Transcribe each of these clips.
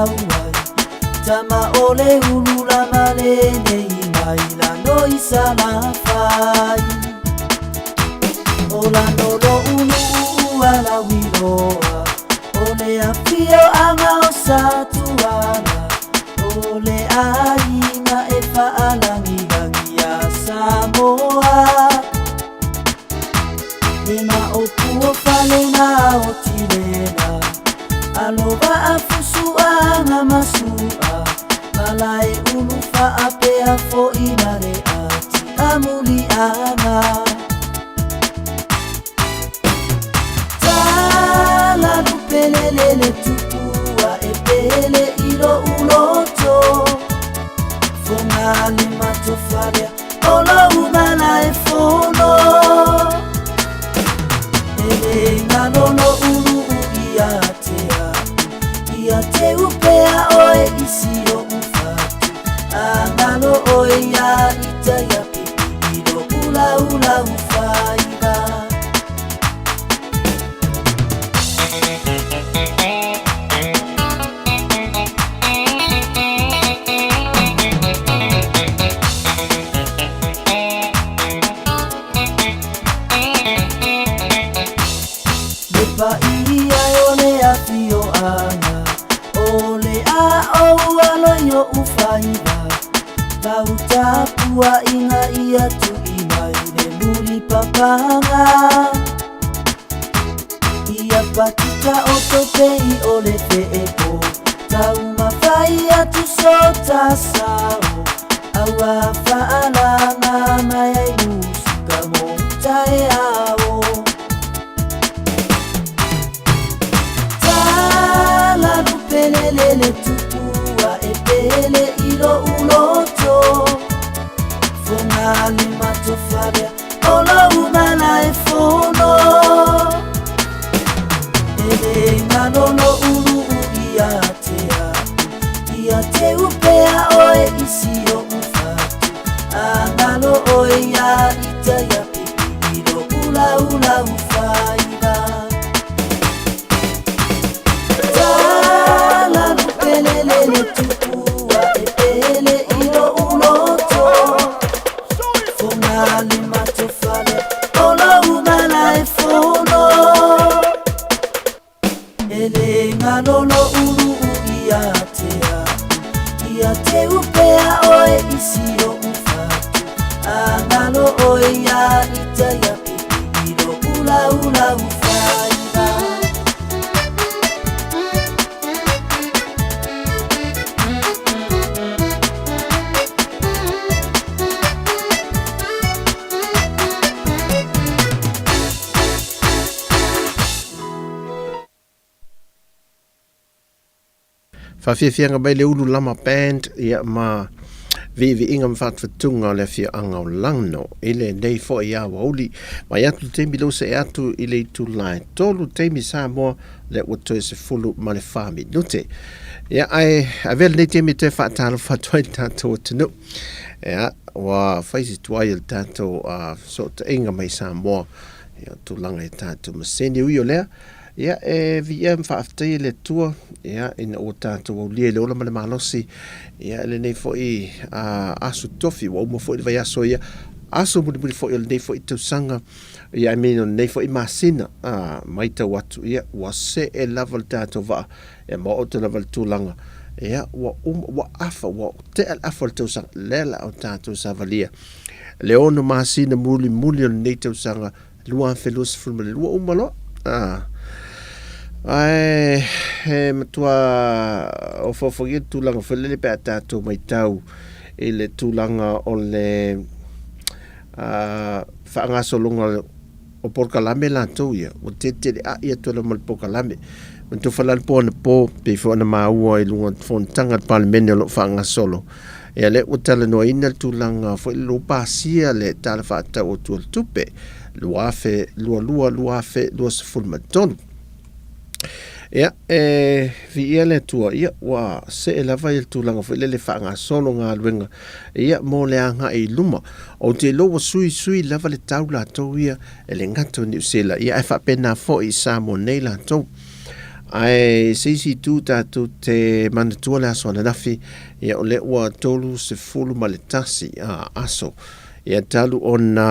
wai Tama ole ulula malene imaila no isala fai Ola nolo ulu ala wiloa Ole afio anga o satuana Ole aina e faalangi gangi a Samoa Lema o pua fale na o tirena Aloba afusu anga masua Malai ulu faapea fo inare ati amuli anga Tala lupelelele tupua epele ilo uloto Fongale matofalia olo umala e fono Ele ngalono ulu iatea Iate upea oe isio ufatu Angalo oe ya ita ya pipi ilo ula ula ufaiba Depa ia ole a fio ana Ole a o alo yo ufaiba Tautapua inga ia tu imaine muli papanga Ia patita otopei ole feepo Tau mawhai atu sota sao Awa faalanga mai ai musika mo tae ao Tala lupelelele tupua epele ilo uloto Fongale matofabia olo umala e fono Ele ngalono ulu iatea Iate upea oe isio ufatu Angalo oe ya ita ya pipi ilo ula ula ufaiba Tala lupelelele tupua epele ilo uloto Fongale matofale olo umala e fono Ele ngalono ulu iatea Iate upea oe isio ufatu Angalo oe ya ita ya pipi ilo ula ula ufaiba Whawhiawhianga mai le ulu lama band ia ma vivi inga mwhatwatunga le fia anga o langno ile nei fo ia wauli mai atu teimi lo se atu ile itu lai tolu teimi Samoa le watoe se fulu ma le whami nute ia ai avel nei teimi te whaatalo whatoi tato tanu ia wa whaisi tuai il tato so te inga mai Samoa ia tu langa i tato maseni uio lea ia via mfaaftai le tua ia ina o tato o lia le ola ma le malosi ia le nei fo i asu tofi wa uma fo i vai aso ia aso muni fo i le nei fo i tausanga ia meno nei fo i masina mai tau atu ia wa se e lava le tato va ia ma o te lava le tūlanga ia wa afa wa te al afa le tausanga lela o tato savalia le ono masina muli o le nei tausanga lua felus fulma le lua umalo ai matua o fofogi tūlanga whalele pe a tātou mai tau i le tūlanga o le whaangasolonga o porkalame lātou ia o te a ia tuala mal porkalame mantu whalal po na po pe whaana maua i lunga whontanga palimene o lo whaangasolo ia le o tala noa ina tūlanga whaelo pāsia le tala whaatau o tual tupe lua sefulu matonu ia vi ia le tua ia wa se e lava il tūlanga whaile le whaangasolo ngā luenga ia mō le anga i luma o te loa sui lava le tau la tau ia e le ngato ni usela ia e whapena fo i Samoa nei la tau ai seisi tu tātou te manatua le aso ananafi ia o le ua tolu se fulu ma le tasi aso ia talu ona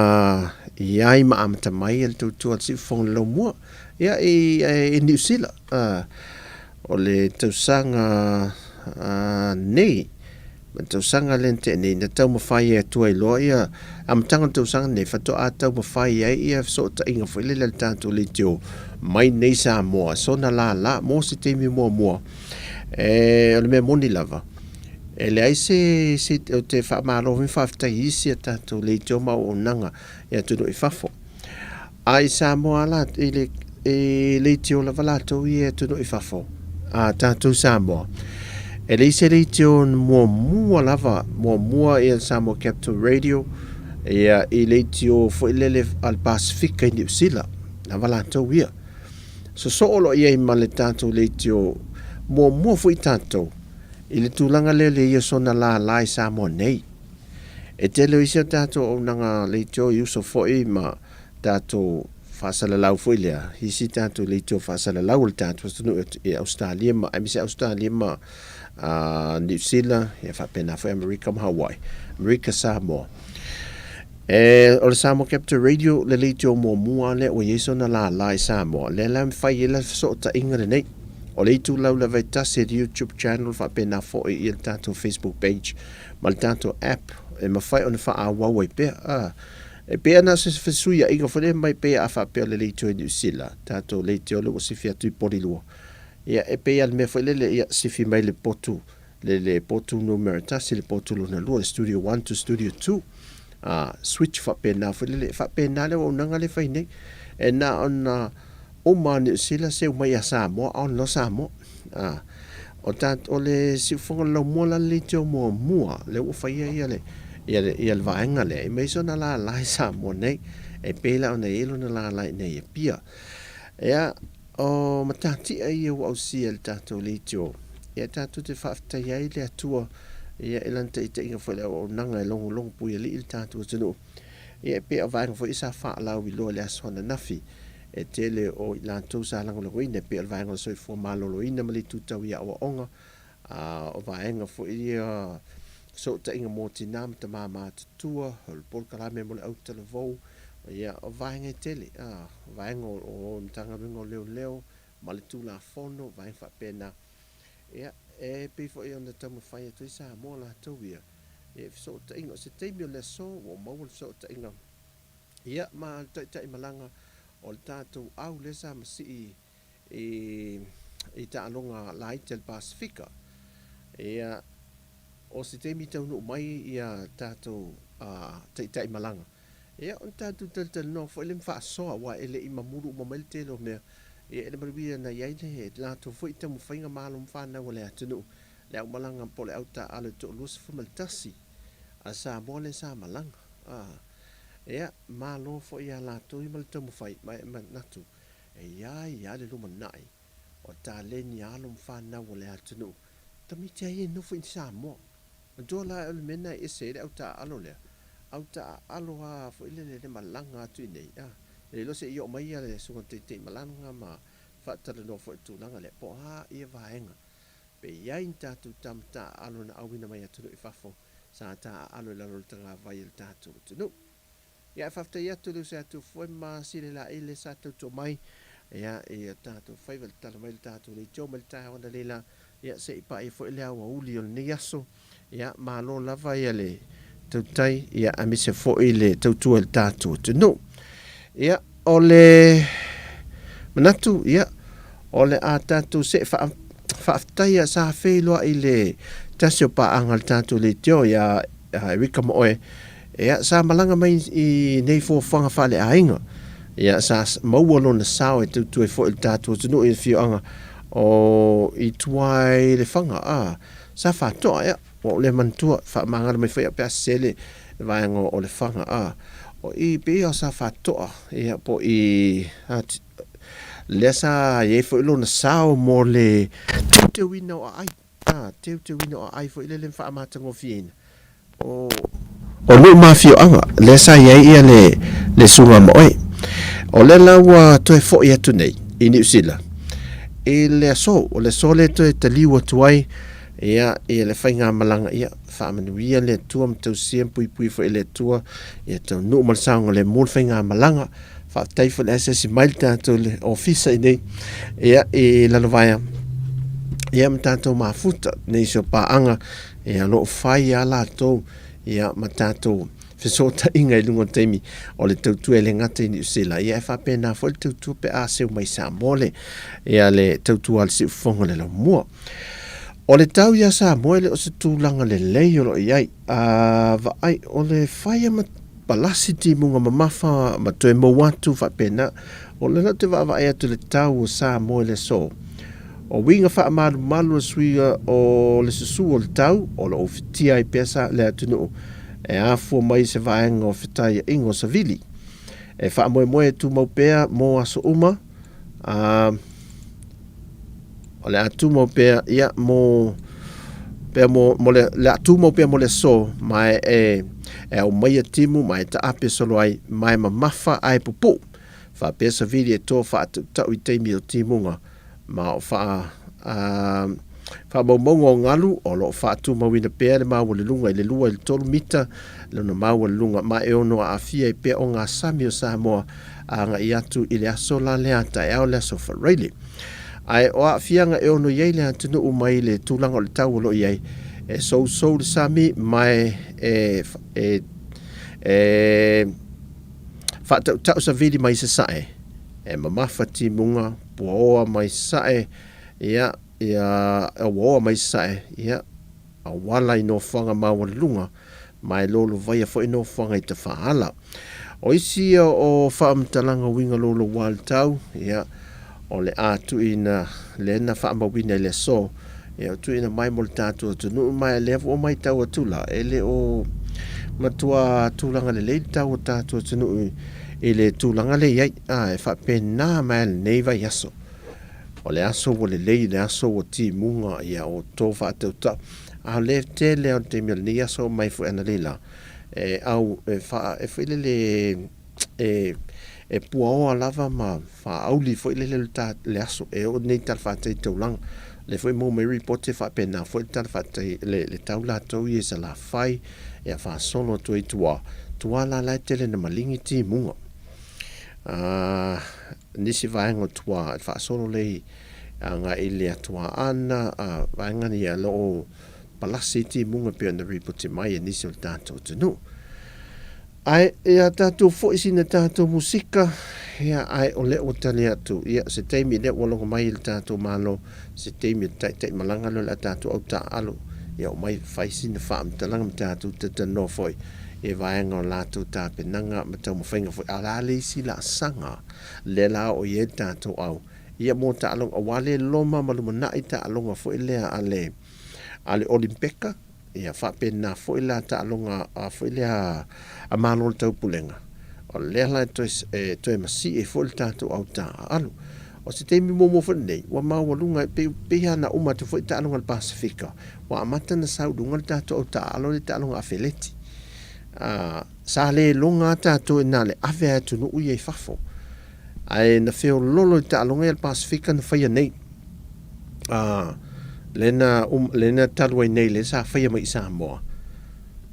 iai ma amata mai le tautua si fong LAUMUA ia e New Zealand o le tausanga nei ma tausanga lente nei na tau mawhai e tua i loa ia amatanga tausanga nei fato a tau mawhai ai ia so ta inga whaile le tātou le teo mai nei Samoa so na la mo se te mi mua o le mea moni lava e le ai se o te whaamaro mi whaftai isi a tātou le teo mau o nanga ia tunu i whafo ai Samoa la le teo lava lato i e tunu i whafo a tātou Samoa e le se le teo mua lava mua i Samoa Capital Radio ia i le teo fo ilele al Pacifica i New Zealand lava lato ia so olo ia i male tātou le teo mua fo i tātou i le tūlanga le ia sona la i Samoa nei e te leo isi a tātou o nanga le teo i uso fo i ma tātou whaasala lau fo i lea hisi tātou le teo whaasala lau le tātou i Australia ma ai misi Australia ma New Zealand ia whapena fo America ma Hawaii America Samoa o le Samoa Capital Radio le teo mua le o yeso na la i Samoa le la mwhai ila so ta inga le nei o le tu lau la vai tasi YouTube channel whapena fo i le tātou Facebook page ma le tātou app e mawhai o na wha a wawai pea e pea na se fesuia inga fo le mai pea a whapea le teo i New Zealand tātou le teo le o sifi atu i porilua ia e pea le mea fo le ia sifi mai le potu le potu numero tasi le potu luna lua le studio 1 to studio 2 switch whapena fo le whapena le o nanga le whai nei e na ona o mani sila se mai a Samoa on lo Samoa o tat o le si fonga LAUMUA la le teo mua le o whai ia le vaenga le me so na la Samoa nei e pela ona elo na la nei e pia ia o matati ai o au sia le tatou le teo ia tatou te whaftai ai le atua ia elanta ite inga fo le o nanga e longo pui li il tatou tunu ia pe o vaenga fo isa wha lau i loa le aswana nafi e tele o i lantou sa lango le koine pe o vaenga soi fo malolo ina mali tutau ia o onga o vaenga fo ia so ta inga mo tinam ta mama tutua o le polkarame mo le au televou ia o vaenga i tele vaenga o mtanga ringo leo ma le tula fono vaenga fa pena ia e pe fo ia na tamu fai atu isa mo la tau ia e so ta inga se te mio le so o mau so ta inga ia ma ta malanga o tātou au le sa masi i ta alonga lai tel Pacifica ia o se te mi tau no mai ia tātou ta malanga ia on tātou tal no fo ele mfa soa wa ele i mamuru ma mel te lo me ia ele marubia na ia le la to fo ita mo fainga malum fa na wala tunu le au malanga po le au ta ale to lus fo maltasi a sa mo le sa malanga ia malo fo ia la to i mal tomo fai mai natu ia le luma nai o ta le ni alum fa na wala tunu tamiti ai no fo in sa mo do la el mena e se au ta alo le au ta alo fo ile le malanga tu nei le lo se io mai le so te malanga ma fa ta no fo tu langa le po ia vaenga pe ia inta tu tamta alo na awina mai atu i fafo sa ta alo la lo tanga vai il tatu tu no ia fafta ia tu se atu fo ma sile la ile sa tu mai ia tatu fai vel tala mai tatu le jo mal ta ona le la ia se pa e fo le awa uli o ni aso ia ma lo la vai le tu tai ia amise fo ile tu el tatu tu no ia ole manatu ia ole a tatu se whaaftaia sa wheloa i le tasio pa angal tatu le teo ia wika moe ia sa malanga mai i nei fo whanga whale a inga ia sa maualo na sao e tu e fo il tatu tunu i fio anga o i tuai le whanga sa whatoa ia o le mantua whamangara mai whaia pia sele vaenga o le whanga o i pia sa whatoa ia po i le sa ye fo ilo na sao mo le te wino ai te wino ai fo ile le fa ma tango fien o lu ma fio anga le sa ye ia le sunga mo o le lawa to fo ia tu nei i New Zealand le so o le so le to te liwa tuai ia e le whainga malanga ia whaamanuia le tua mtau siempui pui fo le tua ia tau nu malsaunga le mol whainga malanga whaataifa le asesi mail tātou le ofisa i nei ia e lalovaya ia matatou mafuta nei so paanga ia lo whai a lātou ia matatou fesota inga i lungo teimi o le tautua e le ngata i New Zealand ia e whapena fo le tautua pe a seu mai Samoa le ia le tautua al si ufonga le LAUMUA o le tau ia Samoa le o se tūlanga le lei o lo iai va ai o le whaia palasi ti munga mamafa ma toe mo watu whapena o le na te va ai atu le tau o Samoa le so o winga wha malu malu a suiga o le susu o le tau o le ofitia i pesa le atunu e a fua mai se vaenga o whitai ingo sa vili e wha moe moe tu maupea mo aso uma o le atu maupea ia mo pea mo le atu maupea mo le so mai e o mai a timu mai ta ape solo ai mai mamafa ai pupu wha pesa vili e tō wha tau i teimi o timunga ma o wha maumonga o ngalu o lo wha tu mawina pea le maua le lunga i le lua i le tolu mita le na maua le lunga ma e ono a fia i pea o ngā sami o Samoa a nga i atu i le aso la le ata e au le aso whareile ai o a fia nga e ono iei le atu nu umai le tūlanga o le tau o lo iei e sou le sami mai wha tau sa vili mai se sae e mamafa ti munga puaoa mai sae ia oa mai sae ia a wala i no whanga maua lunga mai lolo vai a fo i no whanga i te whaala o isi o whaamtalanga winga lolo wal tau ia o le atu ina le na whaamawina i le so ia tu ina mai mo le tātua tunu mai levo o mai tau atula ele o matua tūlanga le leili tau o tātua tunu i le tūlanga le iai e whapena mai le neiva i aso o le aso o le lei le aso o ti munga ia o tō whaatauta a le te leo te mea ni aso mai fu ana leila au e whaile le puaoa lava ma wha auli whaile le aso o nei tal whaatai taulanga le foi mo me reporte fa pena foi tal fatai le taula to i sa la fai e fa solo to i tua la tele na malingi ti munga nisi vaenga tua fa solo le nga ile tua ana vaenga ni lo palasi ti munga pe na reporte mai nisi o tato tunu ai e tato foi sina tato musika ia ai o le o tali atu ia se teimi le wolongo mai il tato malo se teimi tai malanga lo la tato au ta alo ia o mai faisi na fam talanga tato te no foi e vaenga o lato ta penanga matau mo fainga foi ala le si la sanga le la o ye tato au ia mo ta alo o wale loma malumana i ta alo foi le ale olimpeka ia fa pena foi la ta alo foi le a malo tau pulenga o le la to masi e fol tato au ta alu o se temi mo nei wa ma wa lunga pe ana uma te foi ta al Pasifika wa amata na saudunga tato au ta alu le ta longa afeleti sa le longa tato na le ave atu no uye fafo ai na feo lolo ta longa al Pasifika na fai nei lena talwai nei le sa fai mai Samoa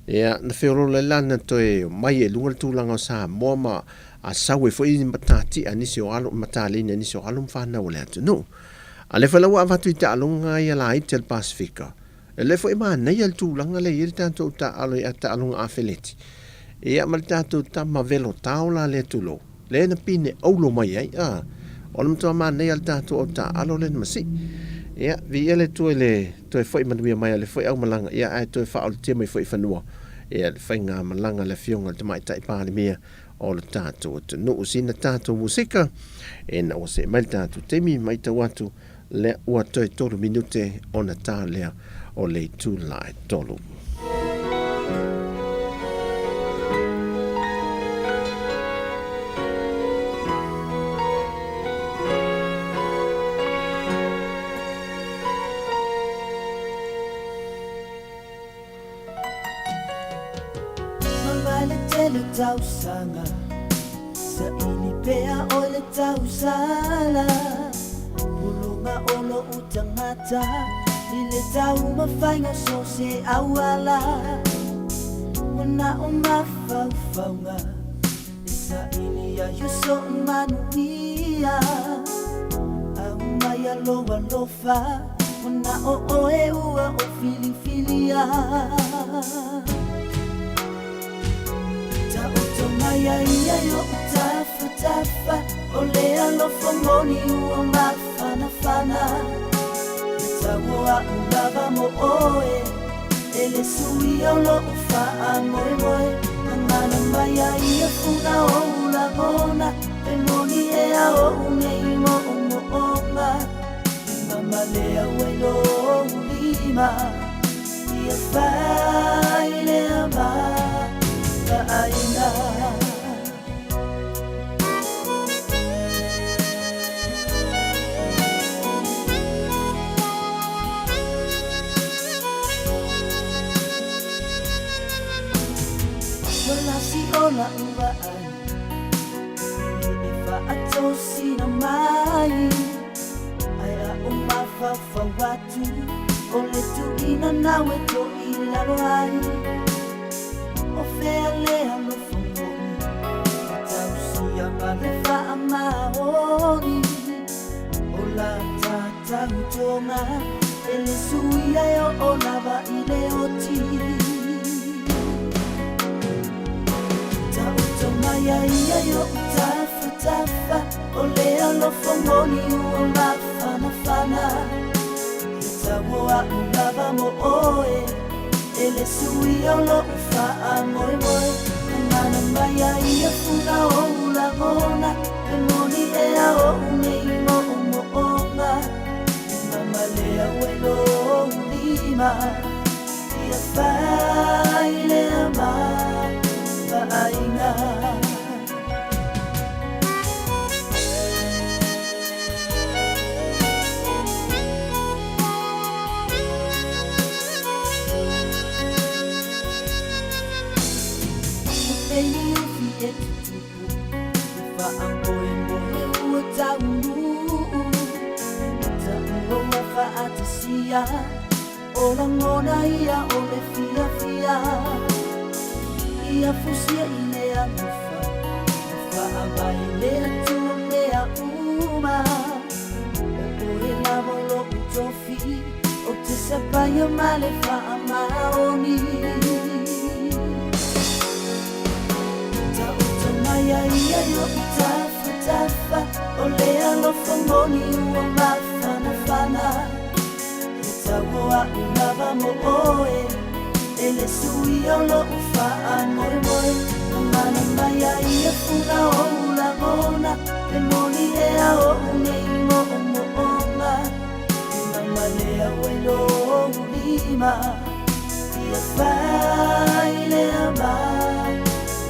ia na feo le lana to mai e lunga tūlanga o Samoa ma a sawe foi matati anisi o alo matali ni so alo mfana o le atu no ale fa lawa vatu ta longa ia la itel Pasifika le foi ma nei al tūlanga le ir tanto ta alo ia ta longa afeleti ia mal tanto ta ma velo taula le tulo le na pine aulo mai ai o le mto ma nei al tanto ta alo le masi ia vi ele to foi manuia mai le foi au malanga ia ai to fa al tema foi fanua ia fainga malanga le fionga te mai tai pa le mia o le tato no usina tato musika e na o se mai tato temi mai ta watu le ua toi tolu minute o na tā lea o le tūlai tolu. Le tau sanga sa ini pea o le tau sala ulunga o tangata ile tau mafainga so se awala wana umafaufaunga isa ini ya yuso manuia au maya loa lofa wana oe ua o filifilia tauto maya ia yo tafa olea lo fongoni ua mafana Samoa ulava mo oe ele sui lo ufa moe moe nana maya ia funa o ula mona penoni e a o unei mo onga mama lea welo ulima ia fai lea ma ka aina si ola ua ai e whaatosi na mai ai a o mawhawha watu o le tu ina nawe to i laro ai o whea lea lo whongoni e tausi a male wha a maoni o la tātau tonga e le sui ai o lawa i le oti Maya ia yo tafa olea lo fongoni ua mafana e Samoa ulava mo oe ele sui lo ufa moe moe nana maya ia funa o ula mona penoni e a o unei mo onga mama lea welo ulima ia fai lea ma aina Ola ngona ia ole fia ia fusia ilea nufa abai lea tu lea uma o e lavo lo utofi o te sapaya male fa amaoni ta utomaya ia yo tafa o lea lo fongoni ua mafana Samoa ulava mo oe ele sui lo ufa moe moe mana maya ia funa o ula mona e moni e a o unei mo onga mama lea welo ulima ia fai lea ma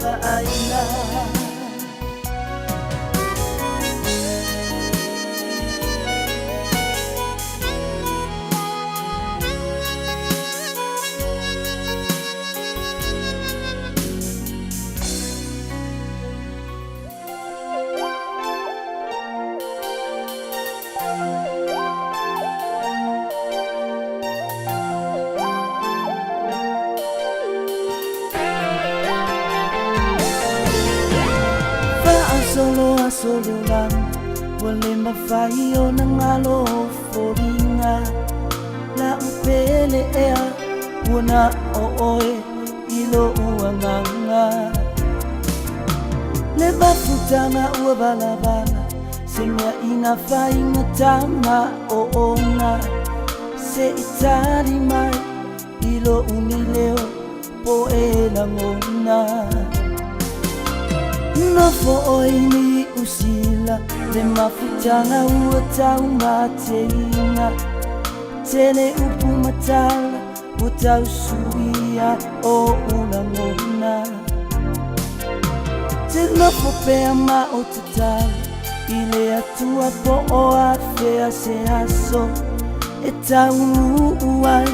ka aina Solo lang wale mawhai o na ngalo foringa la upele ea wana o oe ilo uanganga le mafutanga ua balabala se mea ina whainga tama o onga se itari mai ilo unileo po e langona no fo oini usila le mafutanga ua tau mateina tele upu matala o tau suia o ulangona te lofo pea ma o te tala ile atua po o a fea se aso e tau uai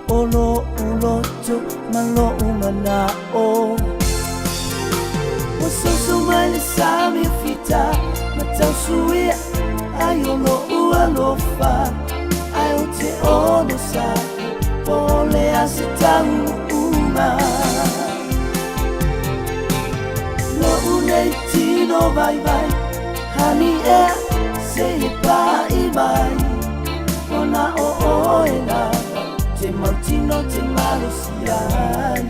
o lo uloto ma lo umana o so mai le sami fita ma tau suia ai o lo ua lofa sa pole ase tauma lo unei tino vai vai hani e se pai mai ona o oela te mautino te malusiai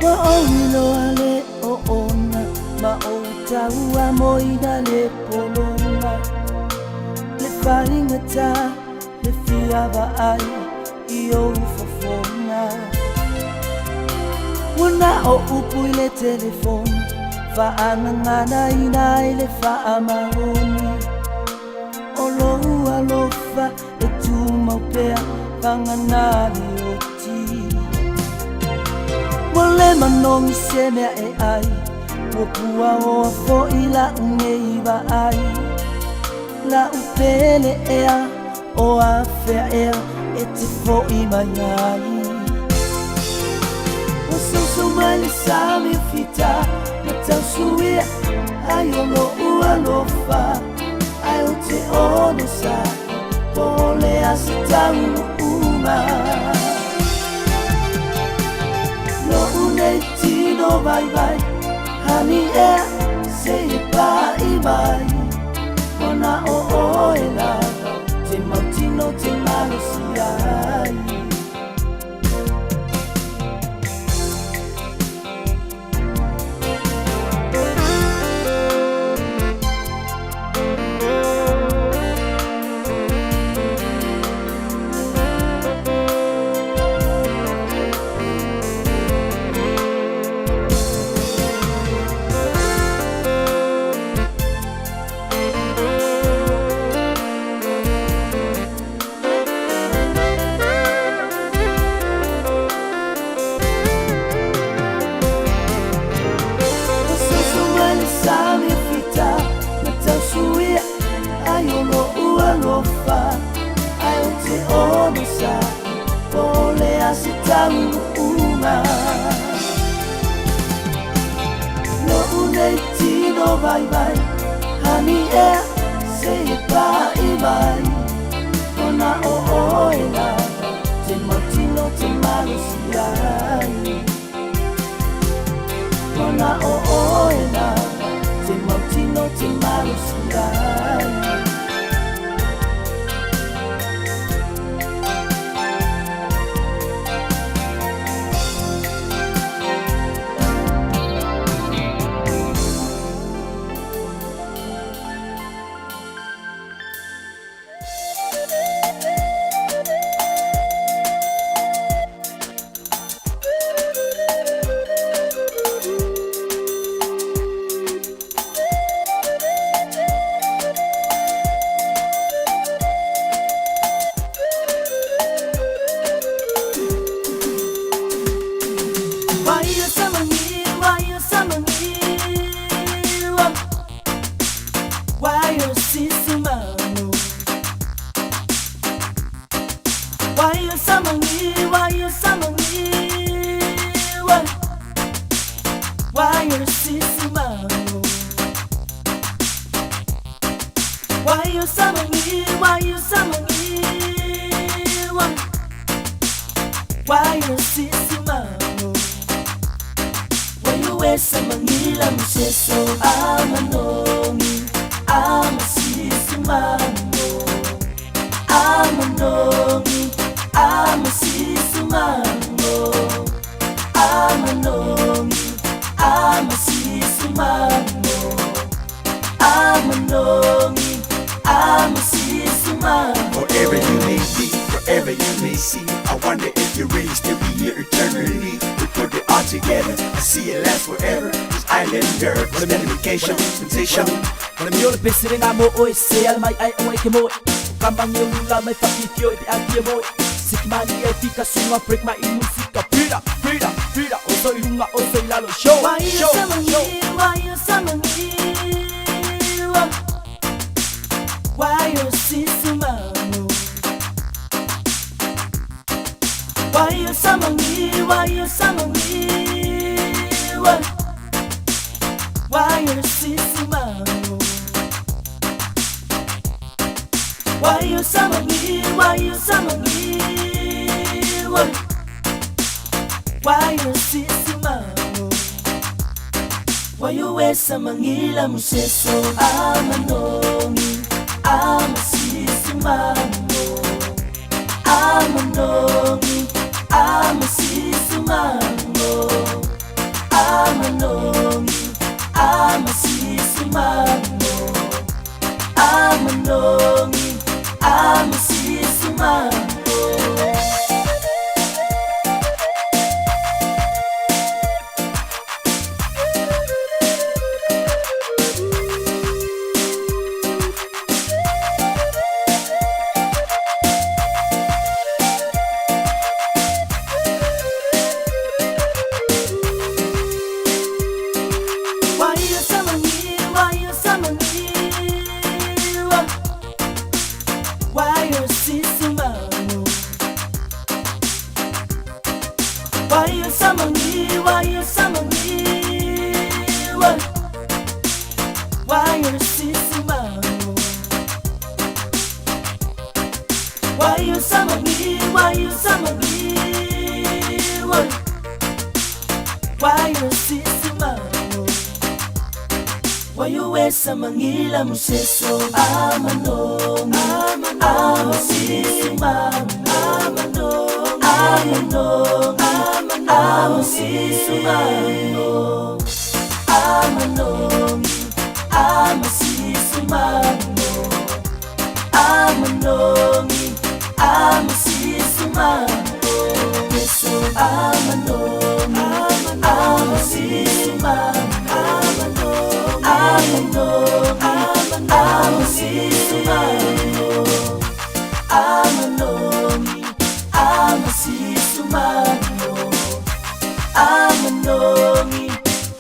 wa oilo ale o ona ma o taua moina le polonga le wharingata le whiawa ai i o ufafona wana o upu i le telefoni whaanangana i nai le whaamaroni o lou alofa e tu maupea whanganari o ti Mole manongi se mea e ai Wapua o a fo i la unei wa ai La upele ea o a fea ea e te fo i mai ai O soso mai le sami fita Na tau suia ai o lo ua lofa Ai o te ono sa Pole a se tau uma Lo unei tino vai vai Hani e se pai mai Mona o oela Te mautino te malusiai Vai vai, hani e se pai vai, ona o oela, te mautino te malusiai, ona o oela, te mautino te malusiai. Wherever you may be, wherever you may see, I wonder if you're really still be here eternally. We put it all together, I see it last forever. This island girl, what a medication, sensation. When I'm your best in I'm always say I'll my eye away mo. Kamang yung lula may fakityo ipi agye mo. Sikmani ay fika sunga break my musika. Frida, Frida, Frida, oso ilunga oso ilalo show. Why you summoning me? Why you summoning me? Why you sisumano? Why you summoning me? Why you summoning me? Why you sisumano? samangi, why you samangi? Why you sisi mamo? Why you we samangi la museso amanongi, amasisi mamo. Amanongi, amasisi mamo. Amanongi, amasisi mamo. Amanongi, amasisi mamo. Samangila museso amanongi, amasisi mamo. Amanongi, amasisi mamo. Amanongi, amasisi mamo. Amanongi, amasisi mamo. Yeso amanongi, amasisi mamo. Amasisi mamo. Amanongi, amasisi mamo. Amanongi,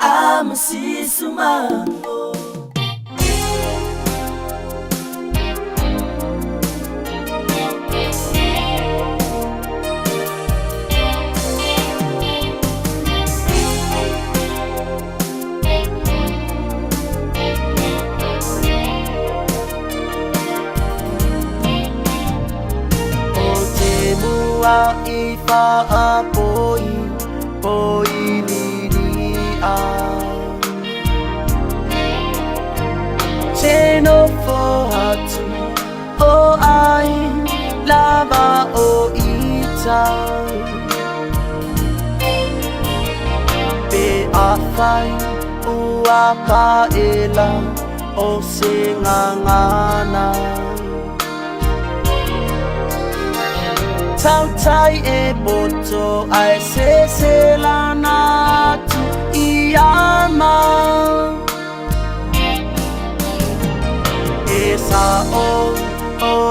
amasisi mamo. Ifa a poi lili a Cheno fo hatu o ai lava o ita Pe a fai ua ka ela o se ngangana Tautai e boto ai se lana tu iama E sa o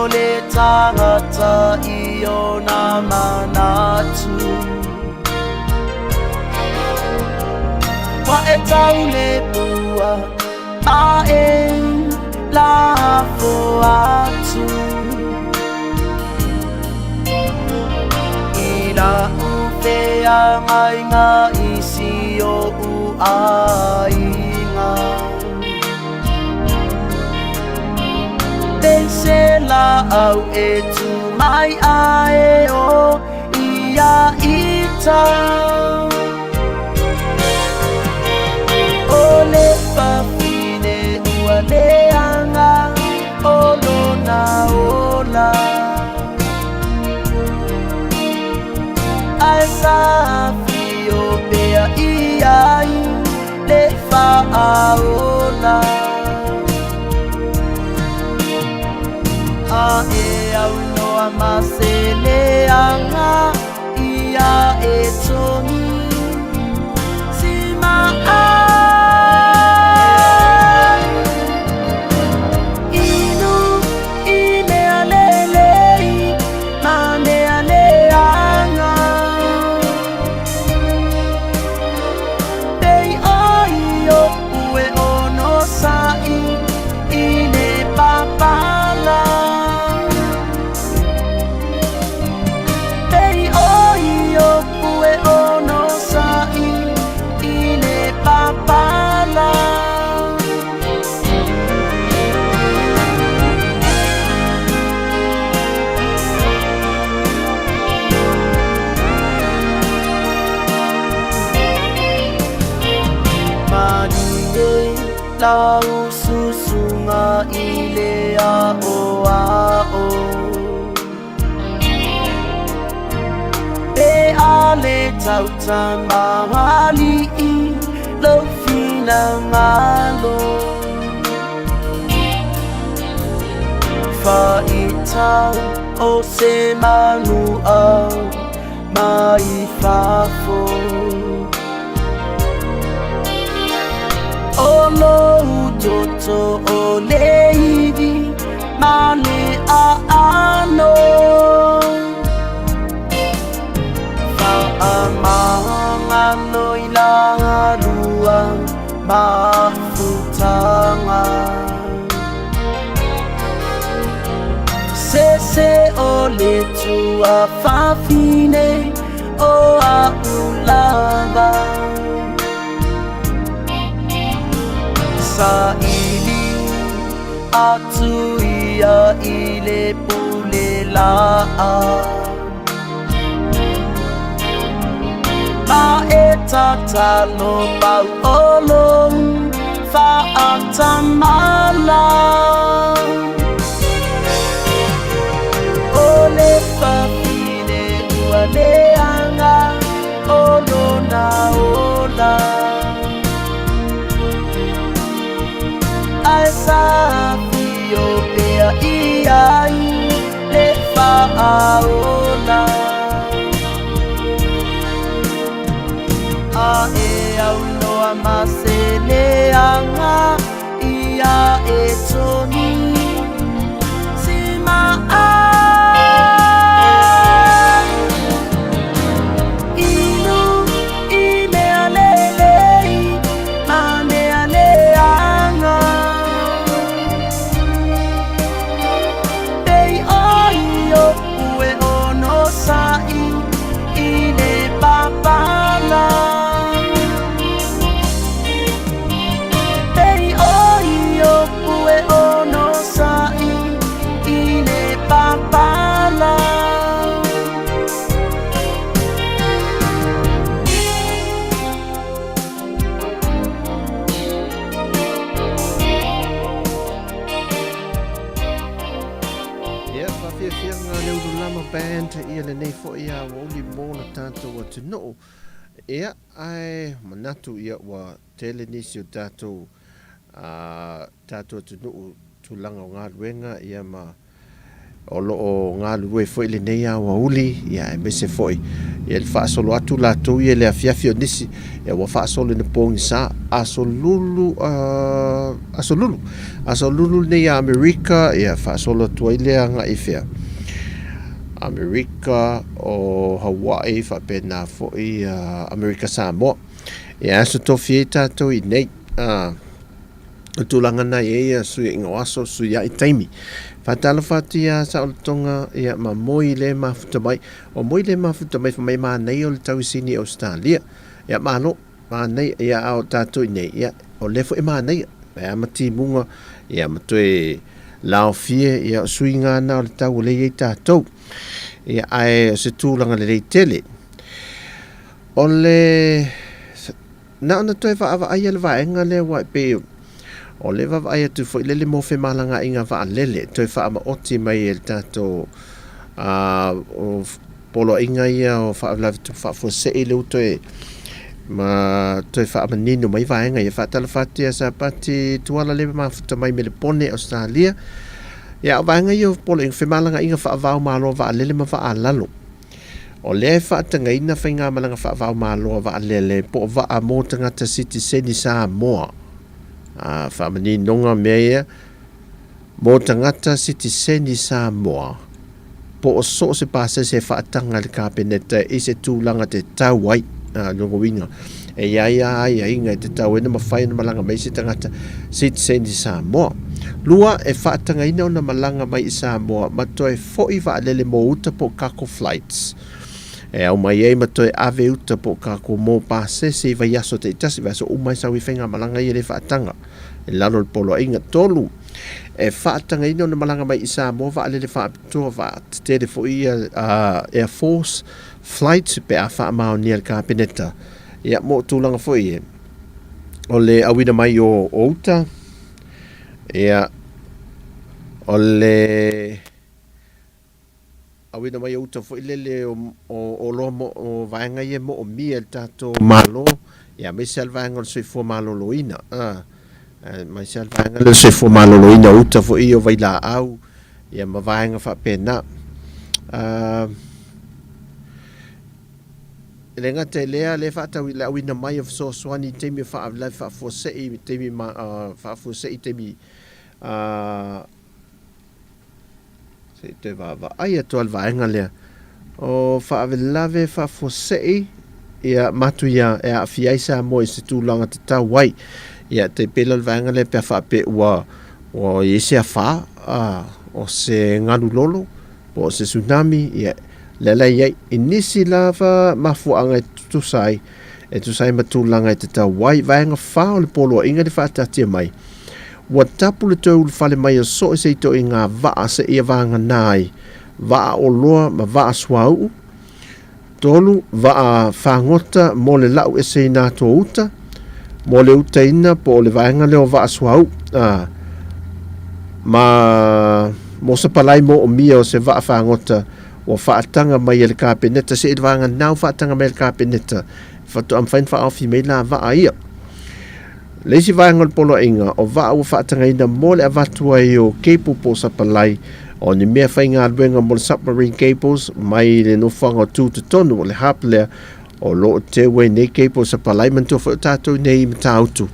le tangata I o na manatu Wa e tau le pua a e la fo atu Na ufea ngai ngā isi o uainga Te se la au e tu mai ae o ia ita O le whawhine ua leanga o lona ola Safi o pea iai le whaaola A e au noa maseleanga ia e tongi Si maa Inu I mea lelei Ma mea leanga Ue o Manine lau susunga ile ao ao Pe ale tauta mahali lo fina malo Fa itau o se manu au mai fafo Olo utoto o leivi male a ano Fa amanga no ilanga lua mafutanga Se o le tua fafine o a ulava Sa ili atu ia ile pule laa Ma e tatalo pau olong fa atamala Ole fafine ua leanga olo na ola Asafio pea iai le faaola A e au noa maseleanga ia e toni Sima a Inu i mea lelei ma mea leanga Pei oi o ue ono sai i le papala Pei oi o ue ono sai i le papala Ia, whawhiawhianga leo lama band ia le nei fo ia wa uli mōna tātou atu no. Ia, ai manatu ia wa tele nisi o tātou tātou atu no tūlanga o ngā ruenga ia ma o loo ngā rue fo ile nei a wa uli ia e mese fo ia le whaasolo atu lātou ia le awhiawhi o nisi ia wa whaasolo na pōngi sa asolulu nei a Amerika ia whaasolo tua ile a ngā ifea Amerika o Hawaii whapena fo i Amerika Samoa ia aso tofi e tātou i nei o tūlanga nei e ia sui ingo aso sui ia i taimi Fatala fatia sa o tonga ia ma moi le mafuta mai o moi le mafuta mai mai ma nei o le tau sini Australia ia ma no ma nei ia au tatu nei ia o le fo e ma nei ia mati munga ia matoi lao fie ia suinga na o le tau le i tatu ia ai se tūlanga le tele o le na ona toi va ava ai le vaenga le wa pe o le va ai tu foi le mo fe malanga inga va lele toi fa ma oti mai el tato o polo inga ia o fa la tu fa fo se ele toi ma toi fa ma nino mai va inga ia fa tala fatia sa pati tuala le ma futa mai mele pone Australia ia va inga ia polo inga fe malanga inga fa va malo va lele ma va alalo o le fa tanga ina fa inga malanga fa va malo va lele po va a mo tanga ta city seni Samoa whamani nonga mea mō tangata citizeni Samoa po o so se pase se whaatanga le kāpeneta i se tūlanga te tauai nongo winga e ia inga te tau ena mawhai na malanga mai se tangata citizeni Samoa lua e whaatanga ina o na malanga mai i Samoa matoe fo'i waalele mō uta po kako flights e au mai ei matoe ave uta po kako mō pase se i vai aso te itasi vai aso umai sau i whenga malanga i le whaatanga e lalo le polo inga tolu e whaatanga ina o na malanga mai i Samoa waalele whaapitua te te fo i Air Force flights pe a whaamao ni al kāpeneta ia mō tūlanga fo i o le awina mai o outa ia o le awina mai o outa fo ilele o lo mo o vaenga ia mo o mia tato malo ia me sel vaenga o se fo malo loina mai sel vaenga le se fo malo loina outa fo i o vaila au ia ma vaenga fa pena le ngata lea le fa tau la wina mai of so swani temi fa la fa fo se temi ma fa fo se temi se te va ai to al vaenga le o fa lave fa fo se ia matu ia e a fiaisa mo se tu langa te tau wai ia te pela vaenga le pe fa pe wa o ese fa o se ngalu lolo o se tsunami ia lele ia inisi lava mafuanga tu sai matulanga te tau wai vaenga fa o le polo inga de fa tatia mai wa tapu le tau fale mai so se to inga va se ia vanga nai va o loa ma va swau tolu va fangota mo le lau ese na to uta mo le uta ina po le vaenga le o va swau ma mo se palai mo o mia o se va fangota o faatanga mai le kapeneta se vanga nau faatanga mai le kapeneta fatu am fain fa afi mai la va ia le si vanga polo inga o va o faatanga ina mole avatua o kepo po sa palai o ni mea fainga luenga mo submarine cables mai le no fanga tu te tonu le haple o lo te we ne kepo sa palai man to fa tato nei mtautu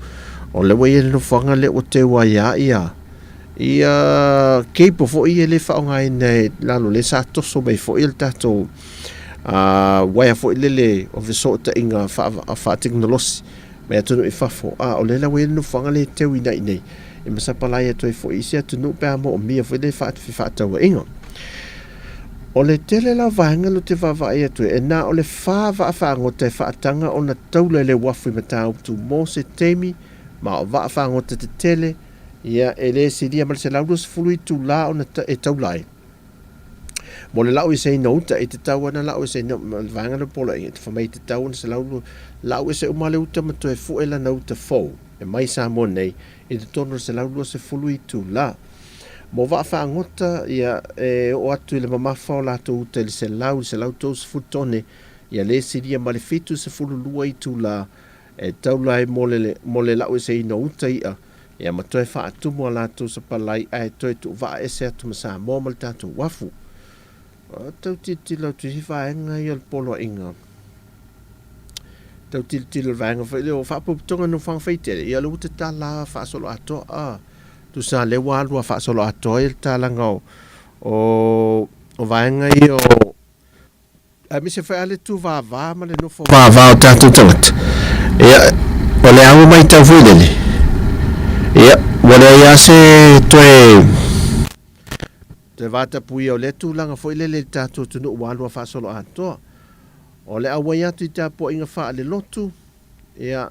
o le we no fanga le o te wa ia ia keipo fo ia le whaonga ina lalo le sa toso mai fo il tato waia fo ilele o the sort inga fa teknolosi mai atunu i fafo o le la wei no whanga le teu ina inei e masapalai atu i fo isi atunu pēa mo o mia fo ile fa taua inga o le tele la vanga lo te vavai atu e na o le fa vaafanga te faatanga o na taula le wafu i matau tu mo se temi ma o vaafanga te tele ia ele sidia mal se laudo se fului tu la ona e taulai mo le lau i se nouta e te tau ana lau i se vanga le pola i te whamai te tau ana se laudo lau i se umale uta ma to e fu e la nauta fau e mai sa mo nei i te tono se laudo se fului tu la mo va fa ngota ia o atu le mamafa o la to uta le se lau to se futone ia le sidia mal fitu se fulu lua i tu la e taulai mo le lau i se nouta ia ia matoe fa atumu ala tu sa palai ai toe tu va ese atu masa mo mal tatu wafu tau titila tu hifa enga i al polo inga tau titila vaenga fa ile o fa putonga no fang feitele ia lu te tala fa solo ato tu sa le walu fa solo ato il talanga o vaenga i o a mi se fa ale tu va ma le no fo va tatu tot ia o le au mai tau fuidele ia wale ia se te vata pui o le tūlanga fo ile le tātou tunu ualua wha solo atoa o le awai atu i tā po inga wha le lotu ia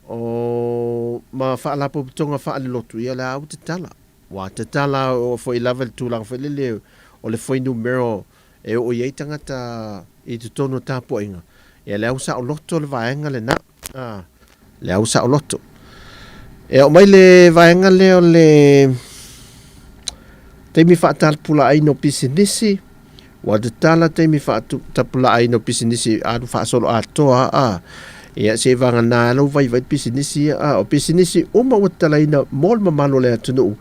o ma wha lapo pitonga wha le lotu ia le au te tala wa te tala o fo i level tūlanga fo ile o le fo i numero e o iei tangata i te tono tā po inga ia le au sa o loto le vaenga le na le au sa o loto e o mai le vaenga leo le teimi whaatal pula ai no pisinisi wa te tala teimi whaatal pula ai no pisinisi anu whaasolo atoa ia se vanga nā lau vai pisinisi o pisinisi uma watala ina mol mamalo le atunu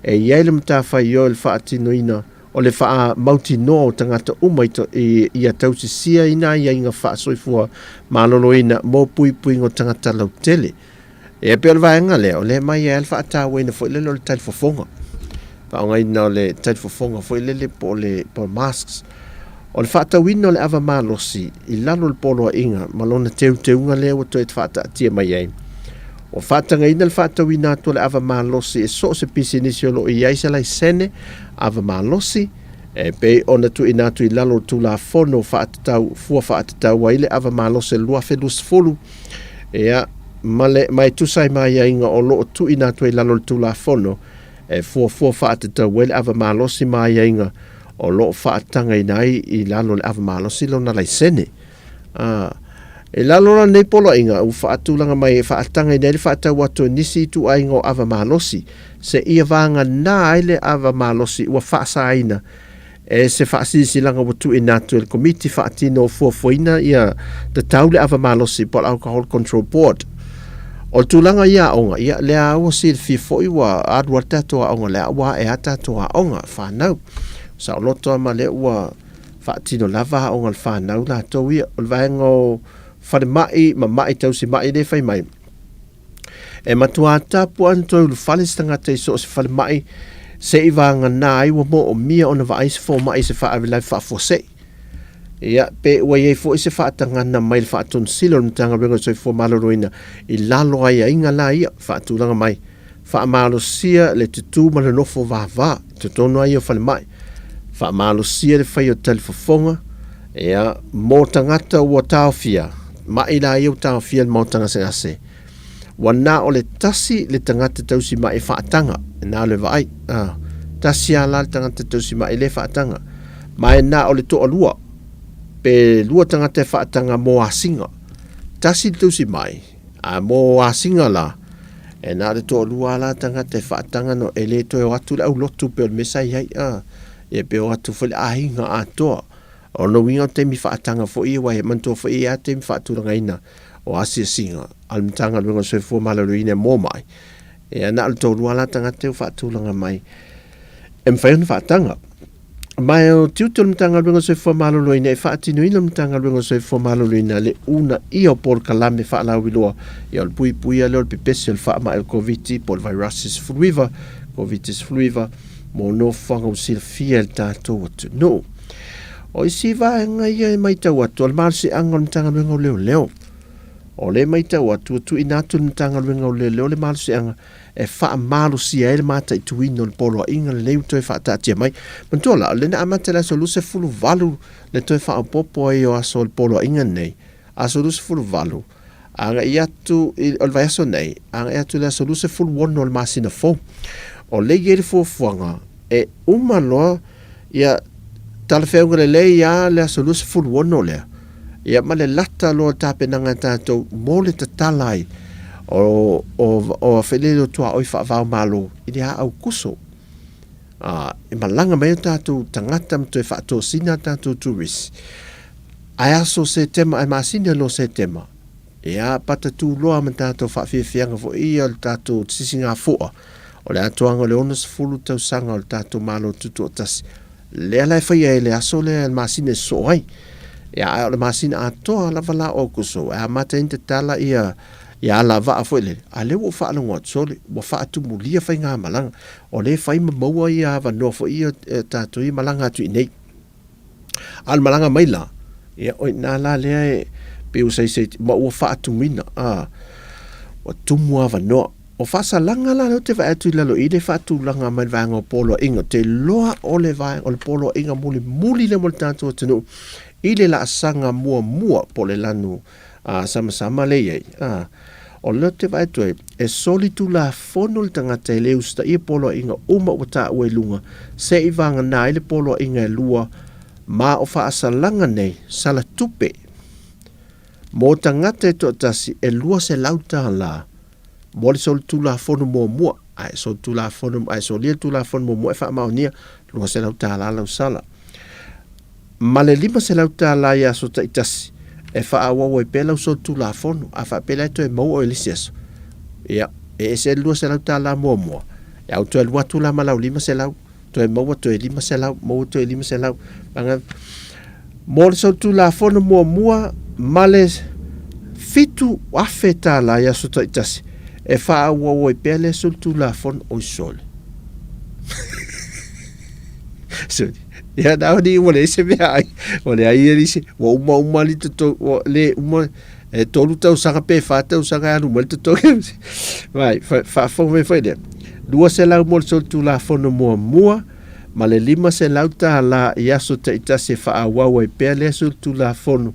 e iai le mta whai o le whaatino ina o le wha mauti no o tangata uma i a tausisia ina ia inga whaasoifua malolo ina mo pui ngo tangata lau tele e pe le vaenga leo le mai e fa ta we na fo le le tel fofonga pa ngai no le tel fofonga fo le po masks o le fa ta wino le ava malosi i lalo le polo inga malona unga le o to e fa ta tia mai ai o fa ta ngai le fa ta wina to le ava malosi e so se pisinisi lo i ai se lai sene ava malosi e pe ona tu ina tu i lalo tu la fono fa ta wa ile ava malosi lua felus folu e mai tu sai mai inga o lo tu ina tu lalo tu la fono e fo fa te wel ava malosi mai inga o lo fa tanga inai i lalo le ava malosi lo na lai sene E lalora nei polo inga u whaatulanga mai e whaatanga i nere whaatau atu nisi tu aingo ava malosi. Se ia vanga nā ele ava malosi ua whaasaina e se whaasisi langa watu i natu e komiti whaatino o fuafuina ia te taule ava malosi po Alcohol Control Board. O tulanga ia onga, ia lea awa si fifo iwa adwa tatoa onga lea awa e atatoa onga whanau. Sa o loto ma le ua whaatino lava onga whanau la tau ia o lwaengo whare mai, ma mai tau si mai ne whai mai. E matua tapu antoi ulu whalis tangata iso o se whare mai se iwanga nā iwa mo o mia ona wa aise fo mai se whaavilai whaafose. Ia, pe ua iei fo ise whaatangana mai le whaatun silo na tanga rengo soi fo maloroina i lalo ai a inga la ia whaatulanga mai. Whaamalo sia le tutu ma le nofo vava, tutono ai o whale mai. Whaamalo sia le whai o talifofonga, ia, mō tangata ua taofia, mai la i o taofia le mautanga se ase. Wana o le tasi le tangata tausi mai whaatanga, nā le vai, tasi ala le tangata tausi mai le whaatanga. Mai nā o le toa lua, pe lua tangata whaatanga mō asinga. Tasi tausi mai, mō asinga la, e nā le toa lua la tangata whaatanga no e le toi o atu le au lotu pe o le mesa iai, e pe o atu whale ahinga atoa. O no winga o temi whaatanga fo i wa he mantua fo i a temi whaaturanga ina o asia singa. Almitanga luenga soi fo malaruine mō mai. E ana al tō lua la tangata o whaaturanga mai. E mwhaiona whaatanga. Mai o tiutu almitanga luenga soi fo malaruine e whaatino ina almitanga luenga soi fo malaruine le una i o por kalame whaalau iloa. I al pui pui a leo le pipesi al whaama el COVID por viruses fluiva. COVIDis fluiva. Mō no whanga usila fia el tātou atu. No. O isi vaenga ia e mai tau atu, al marsi anga ni tanga luenga o leo leo. O le mai tau atu, tu inatu ni tanga luenga o leo leo, le marsi anga e wha malu si e le mata i tuino le polo inga le leu toi wha tatia mai. Mantola, le na amata le aso luse fulu valu le toi wha popo e o aso le polo inga nei. Aso luse fulu valu. Anga i atu, o le vai aso nei, anga i atu le aso luse fulu wono le masina fo. O le gere fo fuanga, e umaloa ia tala whewga le lei ia le aso lusa fulu wono lea. Ia ma le lata loa tāpenanga tātou mō le tatalai o whelelo tua oi whaavau malo i le au kuso. I malanga mai o tātou tangata mto e whaato sina tātou turis. Ai aso se tema, ai masina lo se tema. Ia pata tū loa ma tātou whaafewhianga fo ia le tātou tisinga fua. O le atoanga le onas fulu tau sanga o le tātou malo tutu o tasi. Le ala fai e le aso le masine so ai. Ia le masine atoa la vala o kuso. A mata inte tala ia la va foi le. A le wo fa longa sole, wo fa tu mulia fai nga malanga. O le fai maua ia va no fo ia tatu i malanga tu nei. Al malanga mai la. Ia o na la le pe u sei ma wo fa tu mina. O tu mua va no. O fasa langa la no te va atu lalo i de fatu langa mai vanga polo inga te loa o le vai o le polo inga muli le mo tanto tenu i le la sanga mua po le lanu sama le ye o le te va atu e solitu la fono le tangata e leu sta i polo inga uma wata ue lunga se i vanga na i le polo inga e lua ma o fasa langa nei sala tupe mo tangata e to tasi e lua se lauta la Mole sol tu la fono mua, ai sol tu la fono, ai sol lia tu la fono mua e wha maonia, lua se lau tā la lau sala. Ma le lima se lau tā la ia so ta itasi, e wha awawa e pēlau sol tu la fono, a wha pēlau to e mau o elisi aso. Ia, e se lua se lau tā la mua. E au to e lua tu la malau lima se lau, to e mau to e lima se lau, mau to e lima se lau. Mole sol tu la fono mua, ma le fitu afe tā la ia so ta itasi. E wha awa e pele sol tu la fon o sol. So, ia nao ni wale se mea ai. Wale ai e lise, wa uma li to le uma e tolu tau sanga pe tau sanga anu mal to. Vai, fa fo me foi de. Lua se lau mol sol tu la fon mua, ma le lima se lau ta la ia so ta ita se wha awa e pele sol tu la fon.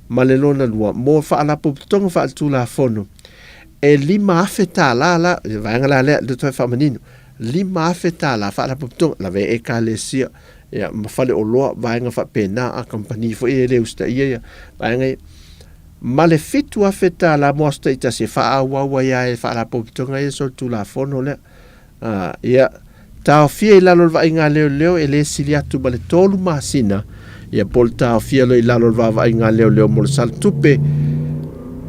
Ma le lona lua, mo wha ala poptonga wha tu la fon. E lima afeta la vaenga la le de toi feminino lima afeta la fa la popton la ve e ka le sia ya ma fale o loa vaenga fa pena a compagnie fo e le usta ia vaenga ma le fitu afe tala mo asta ita se whaawawa ia e whaarapopitonga e so tu la fono le. Ia, tau fia i lalo va inga leo e le sili atu ma le tolu masina. Ia pol tau fia lo i lalo va inga leo mo le sal tupe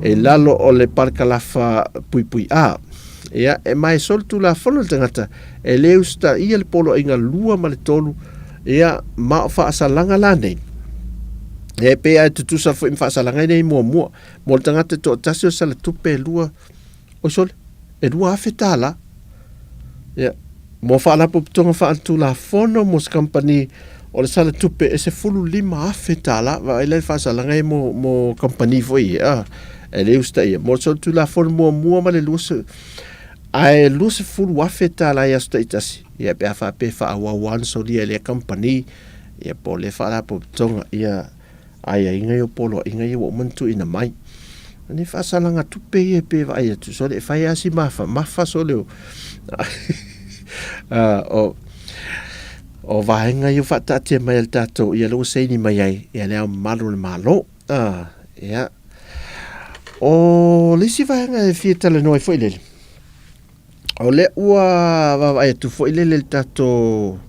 e lalo o le parkalafa pui a. Ia, e mai sol tu la fono le tangata e le usta ia le polo inga lua ma le tolu ia ma fa asalanga la nei. E pe ai tutusa fo im fa asalanga nei mo le tangata to tasio sa le tupe lua o sol e lua afetala. Ia, mo fa ala poptonga fa atu la fono mo company o le sala tupe e se fulu lima afetala va ele fa asalanga mo company fo ia. E le usta ia mo sol tu la fono mo ma le lusa ai lusa fulu afetala ia sta itasi. Ia pe fa awawan so dia le company ia po le fa ala poptonga ia ai inga yo polo inga yo mantu ina mai ni fa salanga tupe e pe vai tu so le fa ia si mafa so le o va inga yo fa tatia mai el tato ia lo sei ni mai ai ia le malo ia o le si va inga e fieta le noi foi le o le ua va vai tu foi le tato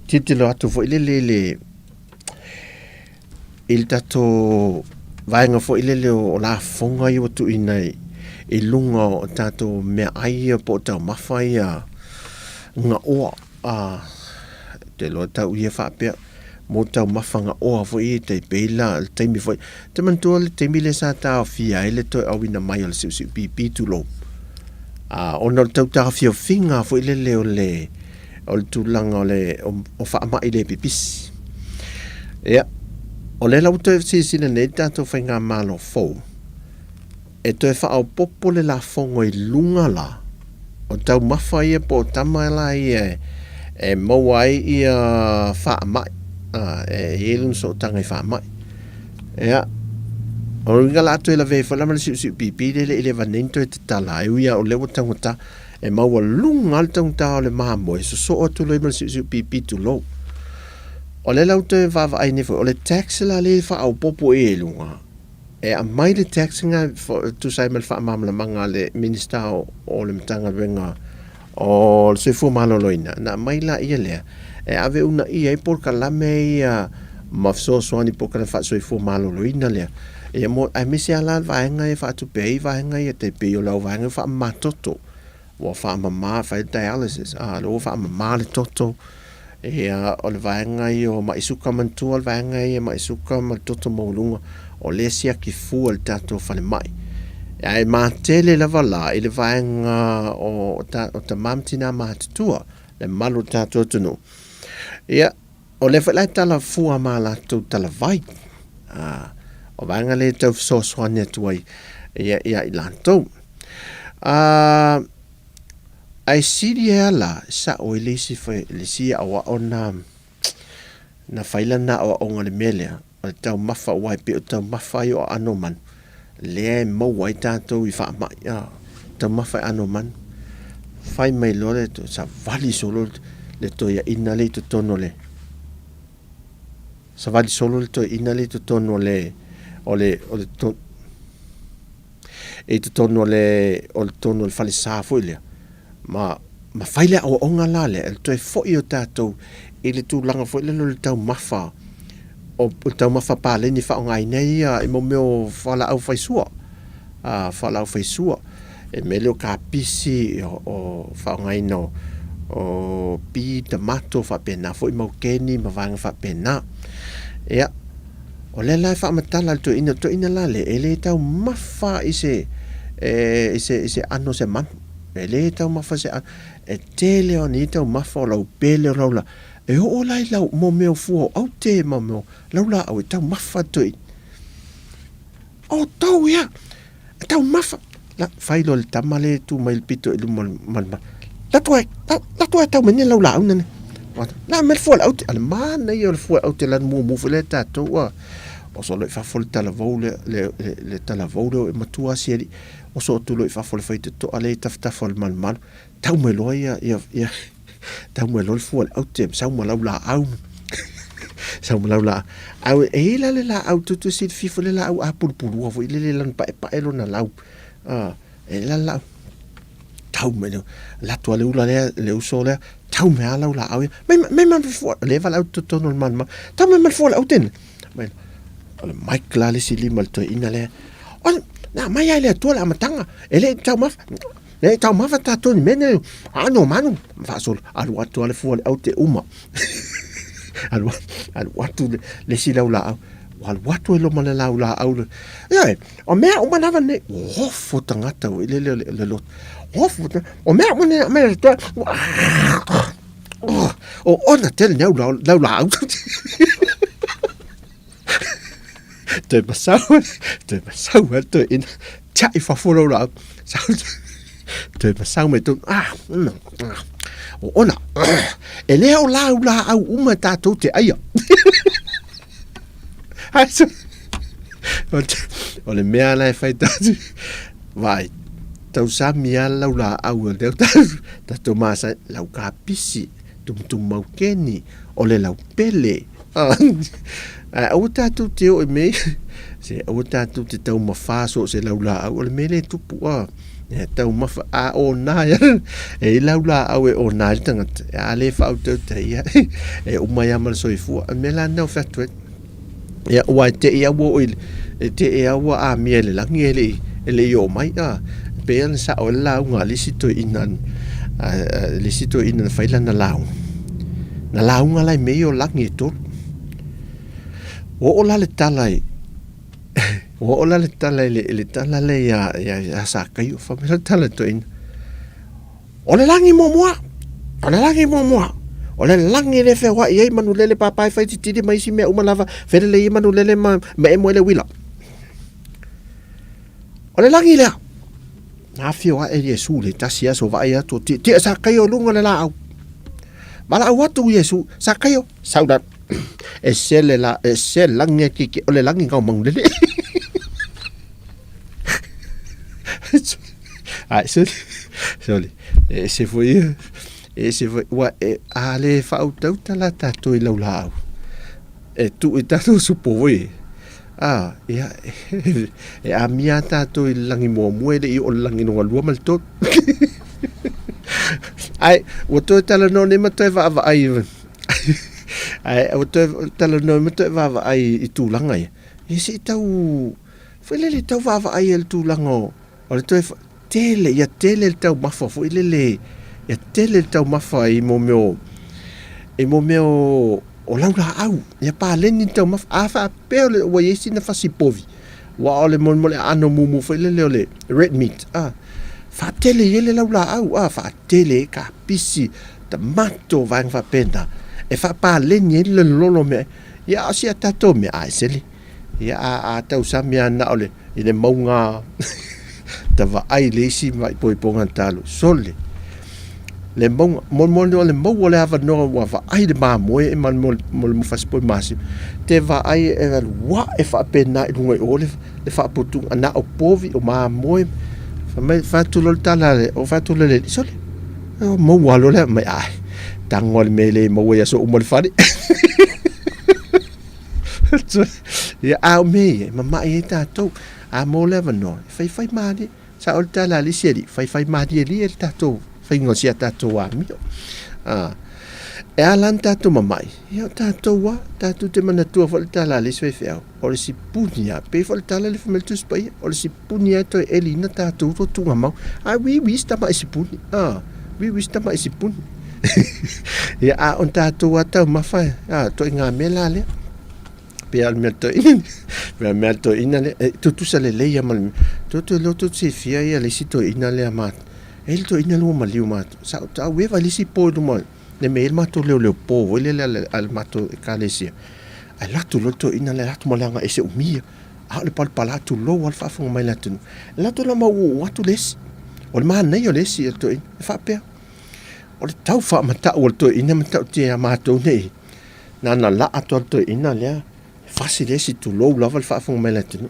titilo atu foi le il tato vaenga fo ilele o la fonga i watu inai i lunga o tato mea aia po tau mawhai nga oa te loa tau ia whapea mo tau mawhanga oa fo i te peila le teimi fo te mantua le teimi le sa tau fia ele toi awina mai o le siu pipi tu lo ona le tau tau fia finga fo ilele o le tulanga o le o whaama i le pipis o le lau toi sisina nei tato whainga malo fau e toi whaau popo le la fongo i lunga la o tau mawha ia po tamaela ia e mawai ia wha mai e elun so tanga i wha mai o ringa la atu e la vei whalama le siu pipi le ile vanento e te tala e uia o lewa tangota e maua lunga al tangota o le mamo e so atu le siu pipi tu lo o le lau te vava ai nefo o le tax la le fa au popo e lunga e a mai le tax nga tu sai mal fa mamla manga le minister o le mtanga venga o se fu malo loina na mai la ia le e ave una ia i por kalame ia mafso soani por kala fa so fu malo loina le e mo ai misi ala va nga e fa tu pe va nga ia te pe o lau va nga fa matoto o fa mama fa dialysis lo fa mama le toto e o le vaenga i o maisuka mantua le vaenga i maisuka matoto maulunga o le sia ki fu al tato fale mai e matele lava la i le vaenga o ta mamtina matatua le malu tato tunu o le whalai tala fua ma la tau tala vai o vaenga le tau soswane tuai ia i lantou ai siri ala sa o lesi foi lesi awa ona na faila na o ngale mele o tau mafa wai pe tau mafa yo anoman le mo wai tato i fa ma tau mafa anoman fai mai lore to sa vali solo le to ya inale to tonole sa vali solo le to inale to tonole ole to e to tonole o tonole fali sa foi ma faile o onga lale el toi fo i o tatou i le tūlanga fo i le tau mafa o tau mafa pale ni fa o ngai nei i mo meo fala au faisua e mele o ka pisi o fa o ngai no o pi tomato fa pena fo i mau keni ma vanga fa pena o le lai fa matala to ina lale e le tau mafa i se ano se man e le tau mafa se e tele o ni tau mafa o lau pele o lau la e o lai lau mo meo fuo au te mo meo lau la au e tau mafa tui o tau ia tau mafa la failo le tamale tu mai pito ilu mal la tua tau mene lau la au nane la mel fuo au te al mana i o le fuo au te lan mu fele tatou o so le fa fol tala vole le tala vole e matua sieri o so tu lo fa fol faite to ale tafta fol mal tau me loia ia tau me lol fol au te sa mo lau la au Sa mo la au e la au tu sit fifo le la au a pulu fo le lan pa lo na lau e la tau me la tua le ula le uso le tau me ala ula au me man fo le va la tu tono man ma tau me man fo la uten me ole Mike la le sili mal to ina le na mai le tu la matanga ele tau ma fa ta to ni mene no manu fa sol al watu ale fo au te uma al watu le sila ula au wal watu lo mala la ula au ya o me o manava ne fo tangata le lot o me to o ona tel ne la au te pasau to in chai fa fo la sa te pasau me to o ona ele o la au uma tatou te aia o le mea lai fai tatu vai tau sa mia lau la au leo tatou masa lau ka pisi tum mau keni o le lau pele au tatou te o e mei se au tatou te tau mafaso se lau la au o le mele tupu tau mafa a o na e lau la au e o na tangata a le fa au tau te ia e umaya mal soifua me la nau fatu ya wa te ia wo te ia wa a miele la ngele ele yo mai pe sa o la nga lisito inan faila na lau nga lai meio la ngito o la le talai o la le talai le talai ya sa kai fa me talai to in o le langi mo o le langi le fe wa ye manu le papai fa titi mai si me uma lava fe le manu le ma me mo le wila o le langi le na fi wa e yesu le tasia so va ya to ti sa kai o lunga le la au mala watu yesu sa kai o sauda e sel langi ki o le langi ka mang le ai sorry se foi wa ale fa auto tala tato i laulau e tu i tato supo we ya e a mia tato i langi mo muele i o langi no lua mal tot ai o to tala no ne mato va ai ai o to tala no mato va ai i tu langa i si tau foi le tau va ai el tu lango o le to tele tau mafo foi le ya tele tau mafa i mo meo o laura au ya pa leni tau mafa afa pele wa yesi na fasipovi wa ole mo le ano mumu foi le red meat fa tele yele laura au fa tele ka pisi tomato vang fa penda e fa pa leni le lolo me ya asia tato me seli ya a tau samia na ole ile maunga tava ai lesi mai poi ponga talo sole le mo le mo le ava no wa va ai de ma mo e man mo fas po masi te va ai e wa e fa pena i lunga o le fa potu ana o povi o ma mo fa me fa tu lo tala o fa tu le sole mo wa lo le mai ai tangol mele mo ya so mo le fari ya a me mama e tato a mo le va no fai ma di sa o tala li seri fai ma di li el tato fai ngosia tato wa mi e alan tato mamai yo tato wa tato te mana tua fo tala le sve feo o le si punia pe fo tala le fo tus pai o le si punia to elina tato to tu ngama we sta ma si puni we sta ma si puni ya a on tato wa ta ma fa to nga mela le pe al merto ina le tu sa le ya mal to lo to si fia ya le si to ina le amat el to ina lo maliu mat sa ta we va li si po do mal le mail mato le po le al mato kalesia ai la tu lo to ina le atu malanga ese umia le pal palatu lo wal fa fo mai la tu la to la ma wa tu les o ma nei o les to in fa pe o tau fa mata o to ina mata te mato nei na la ato to ina le facile si tu lo la fa fo mai la tu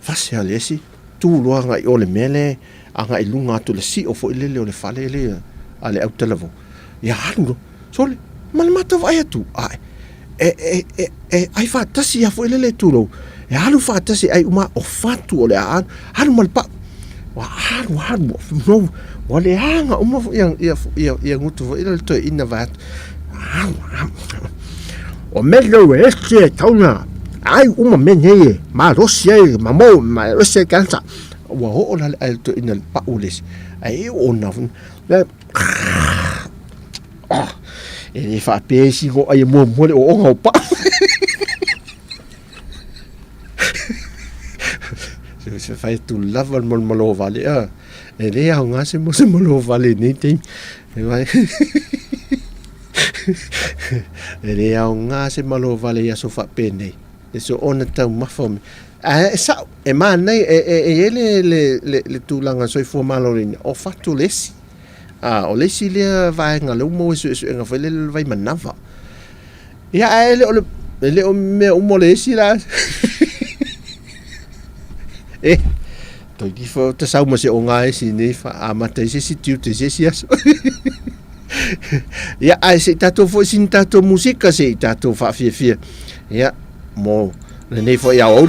facile si tu lo nga o le mele anga i lunga tu le si o fo ile le o le fale le ale au telavo ya hango sole mal mata vai tu ai ai whaatasi a fo ele le tūrou. E haru whaatasi ai uma o whatu o le a haru malpa. Wa haru, no, wa le hanga uma ia ngutu fo ila le toi ina vatu. O melo e este tauna. Ai uma menye, ma rosia, ma rosia kansa. Wa ho la le toi ina le paules. Ai ona. E fa pesi go ai mo le o nga pa. Se fai tu lava mo malo vale a. E le a nga se mo malo vale ni tem. E vai. E le a nga se malo vale ya so fa pene. E so ona tau mafome. Sa e man nei le tu langa so fo malo ni o fatu lesi. O lesi le vai nga le mo so nga fa le vai manava. Ya le o me o mo lesi la. Toi di fo te sau mo se o nga si ne fa amata se si tiu te se si aso. Ya se tato fo sin tato musika se tato fa fia. Ya mo le ne fo ya o.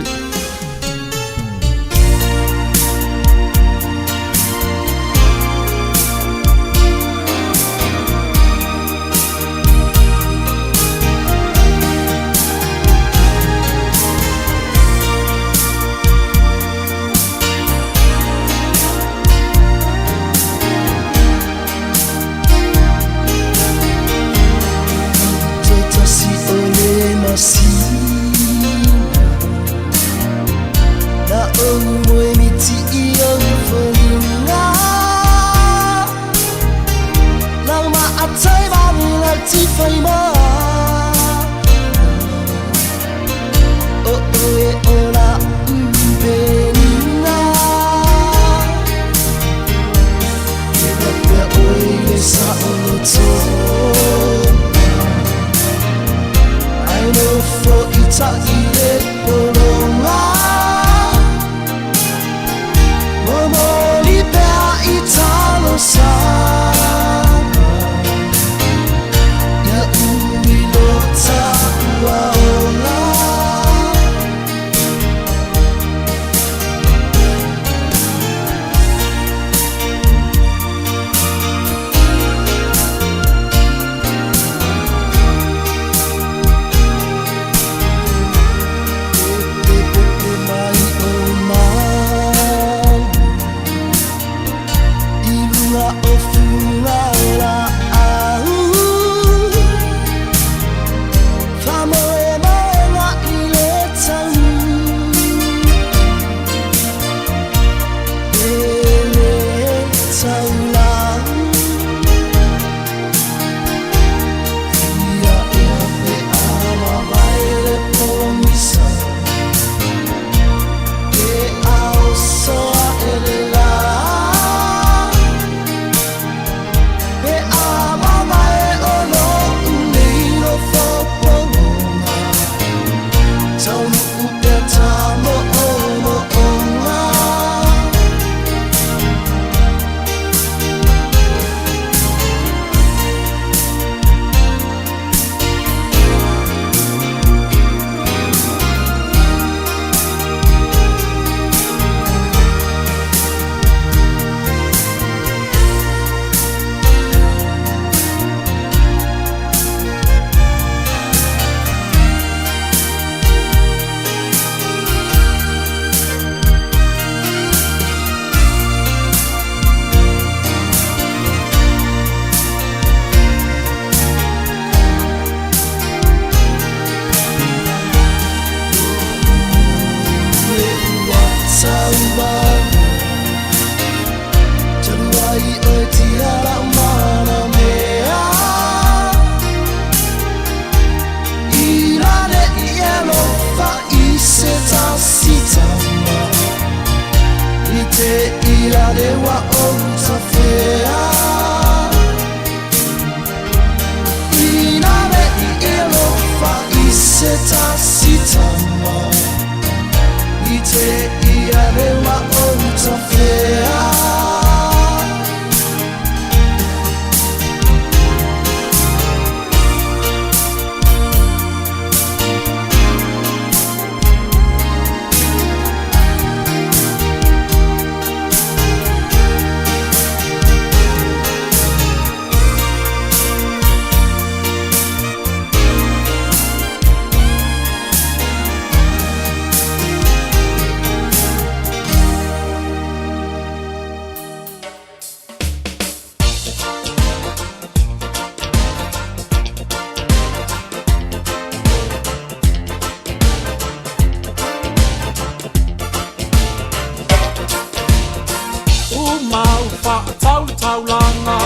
taulanga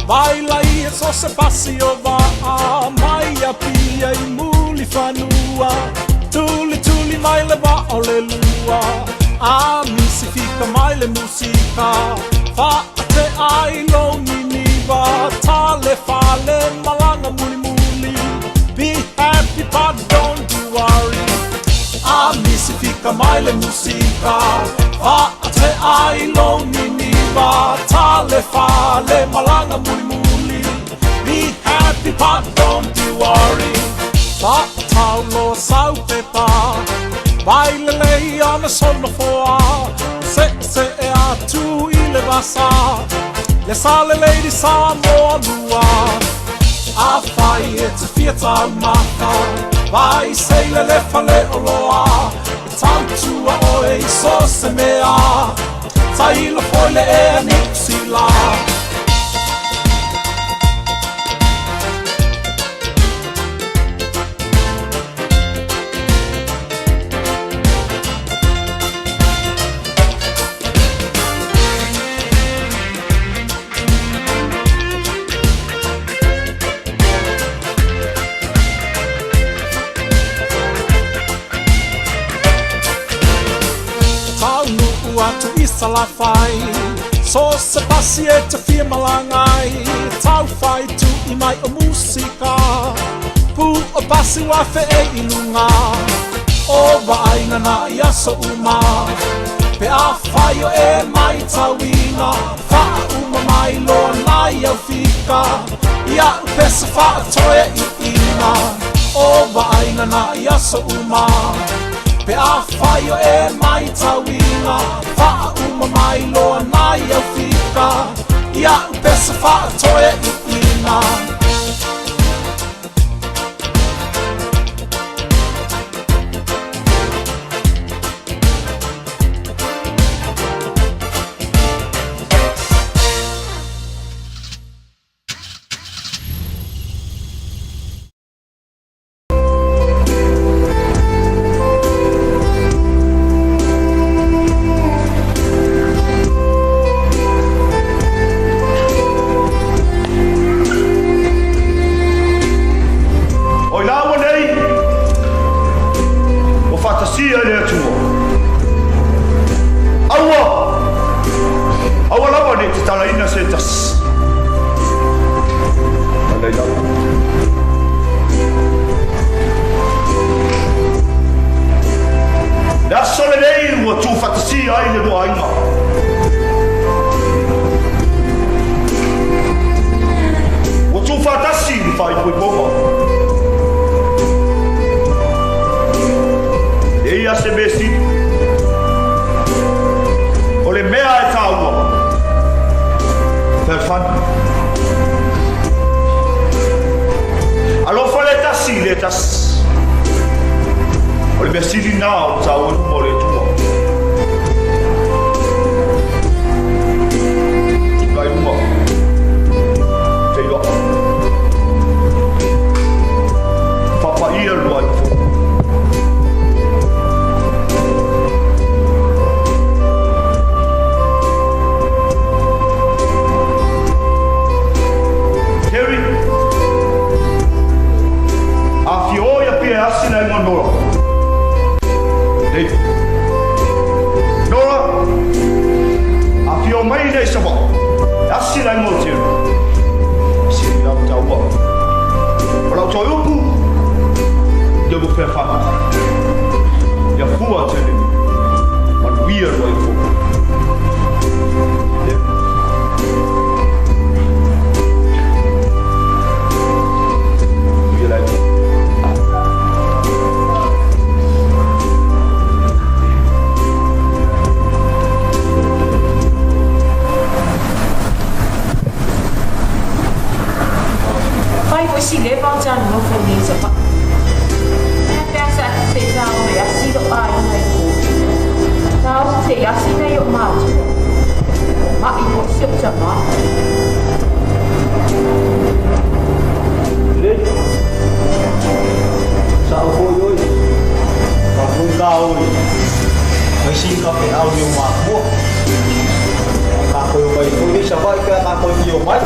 Vai lai e so se pasi o waa Mai a pia I muli whanua Tuli tuli mai le wa o le lua A misi fika mai le musika Wha te ai lo niniwa Tale fale malanga muli muli Be happy but don't you worry A misi fika mai le musika Wha te ai lo niniwa Tale fale malanga muli muli Be happy but don't you worry Wha tau lo sau te pa Vai le lei ana sona foa Se e atu I le vasa Le sa le lei di Samoa lua A whai e te fia tau maka Vai sei le fale o loa E tautua o e so se mea Ta ilo foi le e aniksi la Atu isa la fai So se pasi e te fia malangai Tau fai tu I mai o musika Pu o pasi wa fe e ilunga O wa aina na I aso uma Pe a fai o e mai tauina Faa uma mai lo nai au fika Ia upesa faa toia I ina O wa aina na I aso uma Pe a whai o e mai tauina Wha uma mai loa nai au fika Ia upesa wha toia I ina Ka koyo ba ito sa bike ka ko yo mai.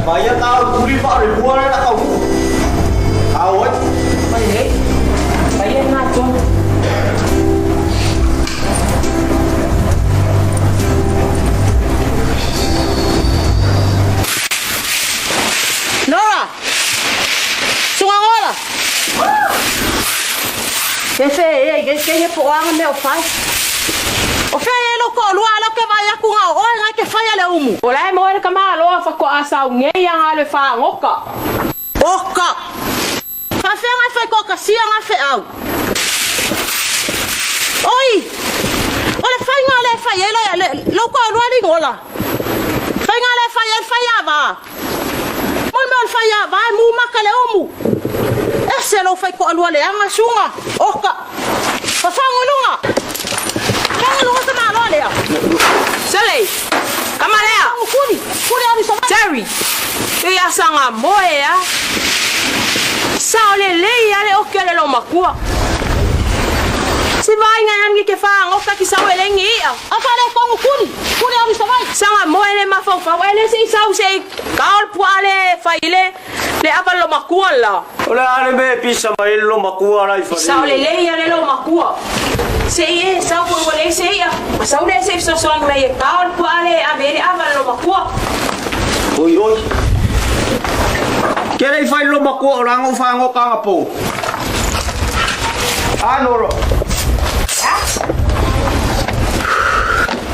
Vaya tao curi pak ribu ada nak kau. Awat. Baik. Baik nak tu. Nora. Sungangola. Que fez? Que poanga meu pai. O fai lo ko lua lo ke vai ku nga o nga ke fai le umu. Ola mo le kama lo fa ko asa nge yang ale fa ngoka. Oka. Fa fe nga fa ko ka sia nga fe au. Oi. Ola fai nga le fai lo ko lua ni ngola. Fai nga le fai va. Mo fai va mu makale umu. Ese lo fai ko lua le anga sunga. Oka. Fa fa ngolunga. Sele, kamalea. Kuni abi sama. Terry, ya sanga moe ya. Sao le ale okele lo makua. Si vai ngan ke fa ngoka ki sao le ngi. Apa le kongu kuni abi sama. Sanga moe le ma fa ele si sao se kaol puale faile le apa lo makua la. Ole ale me pisa mai lo makua rai fa. Sao le ale lo makua. Sei sao por wale sei ya. Sao le sei so ang mai kaol puale abere apa lo makua. Oi. Kere fai lo makua orang o fa ngoka ngapo. Anoro.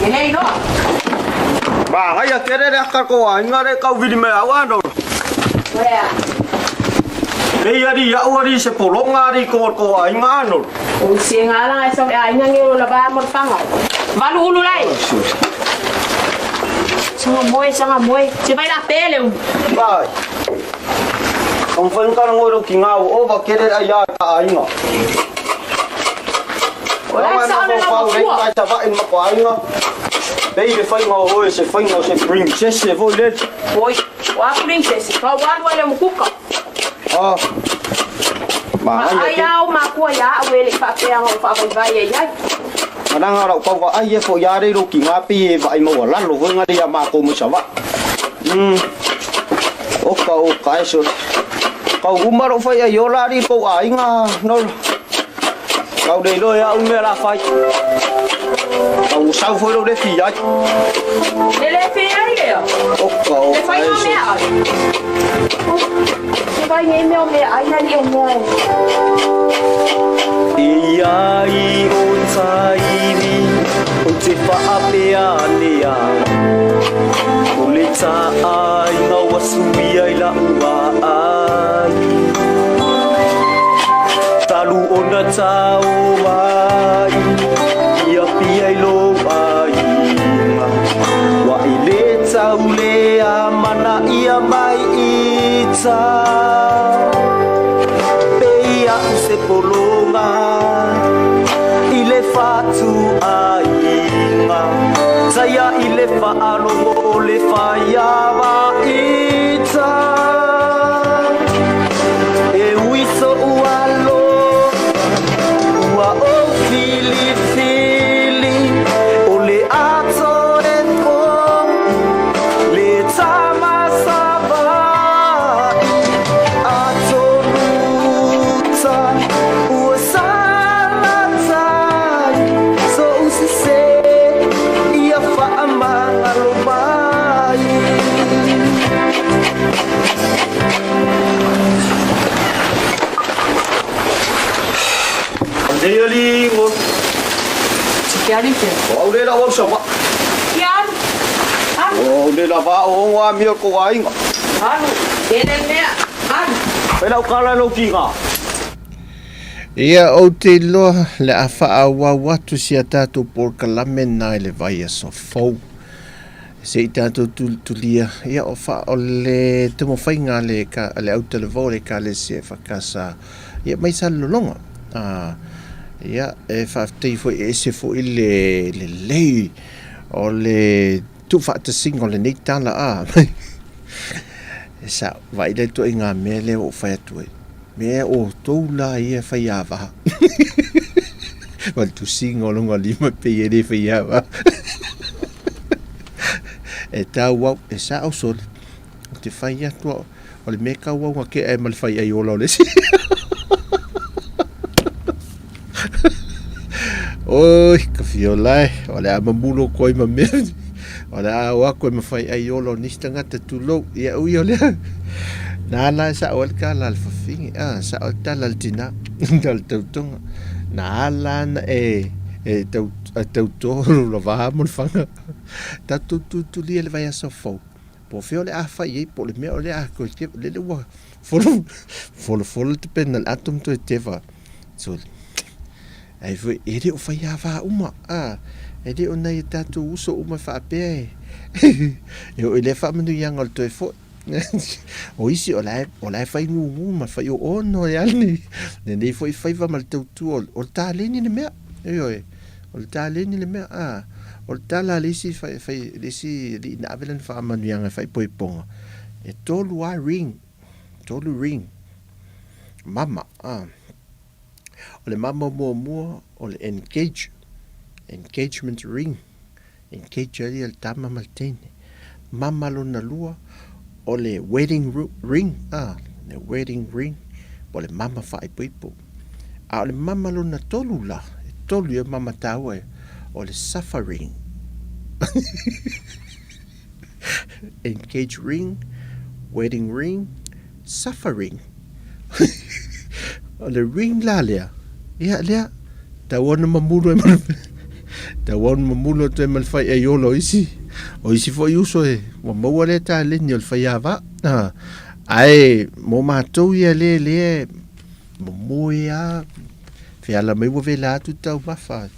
Ini no. Ba haya kere akar ko ngare kau vidi me awano. Wea. Leia ya ori se polonga ri ko ngano. O singala eso ai ngiro la ba mo panga. Valu ulu lai. Sanga moe. Se vai na pele. Vai. Kung fan ka ngoro kingao o ba kere aya ka ainga. Ora sa na pa rin ta ba in makwainga. Dei de fai ngo ho se fai ngo se princess se vo le. Oi, wa princess. Ka wale mo kuka. Ah. Ayaw makuha ya aweli pa pe ang fa vai ya. Manang ara ko wa ai fo ya re ro ki ngapi vai mo lan lo nga dia ma ko mo sawa. O ka eso. Ka umaro fa ya yo la ri ko ai nga no. Ka de lo ya un me la fa. Ka u sau fo lo de fi ya. Le fi ai le. O ka o. Le fa yo me ai. Vai nem meu me ai na ni me. Iai on saini on te whaapea nea o le tā ai ngā wasui ai laua ai talu ona tau mai ia pia i lo ai wa i le tau lea mana ia mai i tā peia u se polonga ile fatu ainga saya ile fa alo le fa ya va ita e wiso ualo wa o fili ole ato e ko le tama sabai ato luta Deli ngo. Sikiari ke. O le la o sama. Kian. O le la ba o wa mi ko wa inga. Ele me. Pela o kala lo kinga. Ia o te loa le a wha watu si a tātou por kalame nai le vai a so fau. Se i tātou tulia, ia o wha o le te mo whainga le au televau le ka le se whakasa. Ia mai sa lolonga. Ia e whaafutei fo e se fo i le lei o le tu whaatasinga o le nei tala a. E sa vai le to i ngā mea le o whai atu e. Mea o tau la ia whai awa. Wal tu singa o longa lima pe e le whai awa. e tau au e sa au sol te fai atu o le me kau au ke e mal fai ai ola o le si oi ka fiolai o le amamulo koi ma me o le awa koi ma fai ai ola o nistanga te tulo ia ui o le nala sa o le kala al fafingi sa o tala al tina dal tautonga nala na e tautoru la vaha mo le fanga tatu tutuli ele vai asa fau po feo le a fai ei po le mea o le a koe ke le wa folo te pena atom to e teva so ai foi ele o fai a va uma ele o nei tatu uso uma fa pe eu ele fa menu yang al to e fo o isi o lai fai ngu ma fai o no e alni nei foi fai va mal tu o ta leni le mea o ta leni le mea o ta la lisi fai lisi di na velen fa manu yang fai poi ponga e tolu ring mama o le mama mo o le engagement ring engage ali al tama maltene mama lo na lua o le wedding ring le wedding ring o le mama fai pipo o le mama lo na tolu la tolu e mama tawe o le suffering engage ring wedding ring suffering o le ring la lea ia tawona mamulo te malfai e yolo isi fo yuso e wa maua le ta le ni o fai ava ai mo matou ia le mo moia fe ala mai wo vela tu tau mafa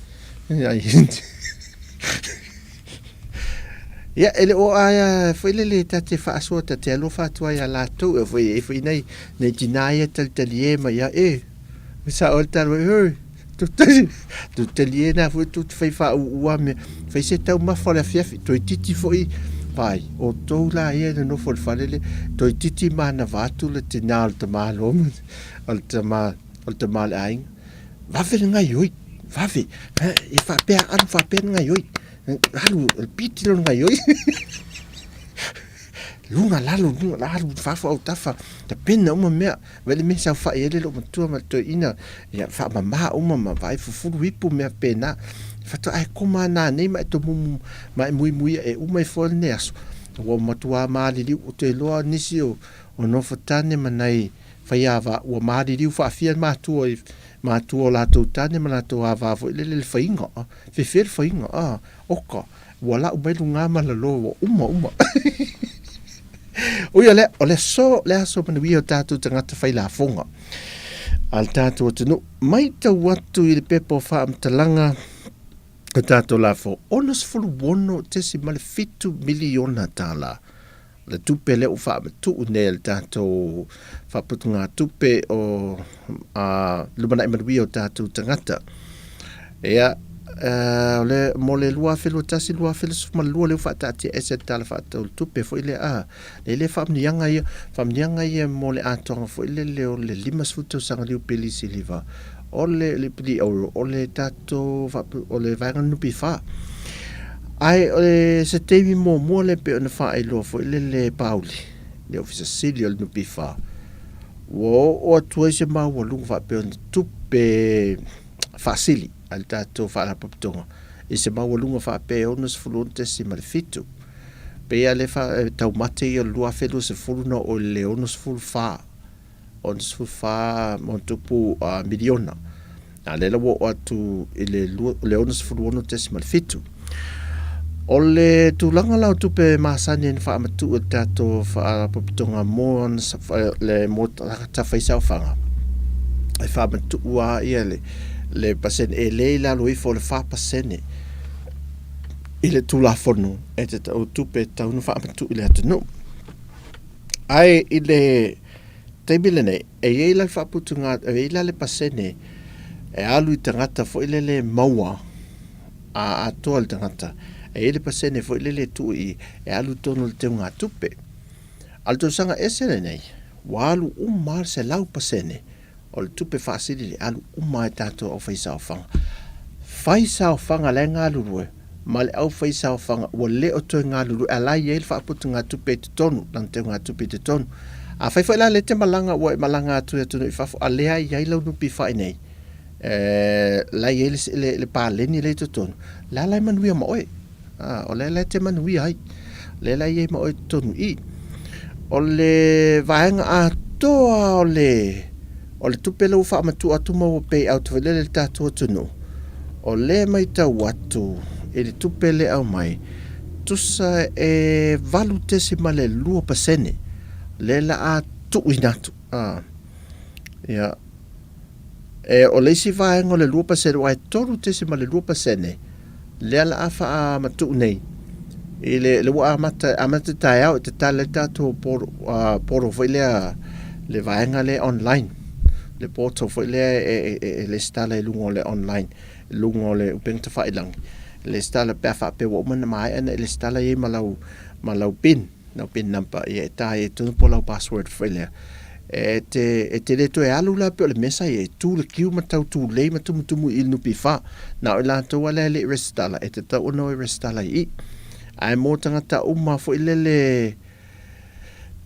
ia ele o aya foi le tate fa so tate alo fa tu ia la tu foi nei tinaia talie ma ia sa olta we tu talie na foi tu fai fa u me fai se tau ma fa la fiafi to titi foi pai o to la ia no for falele to titi ma na vatu le tinal te malo al te mal ai va fer ngai oi va fe e fa pe an fa pe ngai oi halu piti lo ngai oi lunga lalu fa fa tafa te pena uma mea vele me sa fa ele lo matua ma to ina ya fa mama uma ma vai fu wipu me pena fa to ai koma na nei ma to mai mui e uma e fo neso o matua ma li o te lo nisi o no fatane manai fa ya va o ma li fa fia ma tu la to tane ma to ava fo le fainga fe fer fainga oka wala o mai lunga ma lo uma o le so mana wi o tatu tangata fai la fonga al tatu tunu mai ta watu i le pepo fa amtalanga o tatu la fo onos fulu wono tesi male fitu miliona tala le tupe le o fa tu ne el tatu fa putunga tupe o lumana mana wi o tatu tangata le mole lua felu tasi lua felu suma lua le fa tati ese tala fa tupe fo ile le famnianga ia mole atonga fo ile le limas futo sanga liu pelisi liva ole pili o le tato fa o le vanga nupi fa ai ole se tevi mo le pe ona fa ai lo fo ile le pauli le ofisa silio le nupi fa o tuese ma wo lu fa pe tupe fasili al tato fa la poptonga e se mau lunga fa pe onas fulunte si malfitu pe ale fa tau mate i lua felu se fuluna o le onas ful fa mon tupu miliona na le wo atu ile le onas fuluna te si malfitu o le tulanga lau tupe masani en fa matu tato fa la poptonga mon le mota ta fa isa fanga e fa matu wa ile le pasene e leila lo ifo le fa pasene ile tu la forno e te o tupe tau no fa tu ile atno ai ile te bilene e ile fa putunga e ile le pasene e alu tangata fo ile le maua a tol tangata e ile pasene fo ile le tu i e alu tono te nga tupe alto sanga esene nei walu mar se lau pasene o le tupe fasili le alu uma tato o fai sao fanga le ngā lurue ma le au faisaofaga ua lē o toe galulu alai ai le faaputuga tupe te tonu lana teuga tupe te tonu afai foi la le te malaga ua e malaga atu atunu i fafo a lea i ai lau nupi fai nei lai ai le paleni le totonu la lai manuia ma oe o le te manuia ai le lai ai ma oe tonu i o le vaenga atoa o le tupe lau faamatu atu ma ua pei au tawelele le tatou atunu o le mai tau atu e le tupe le au mai tusa e valu tesi ma le 2% le la a tuuinatu ia o le isi vaenga o le 2% wa e toru tesi ma le 2% le la a faa matu nei i le ua amata tai au te tale tatou poro foi le vaenga le online le portal foi le stala e lungo le online lungo le upenta failangi le stala pe fa pe wo mana mai ana le stala e malau pin no pin number e tai tu po lau password foi le te le to e alu la pe le mesa e tu le kiu matau tu le matu il no pifa na la to wala le restala e te tau no restala i ai mo tangata uma foi le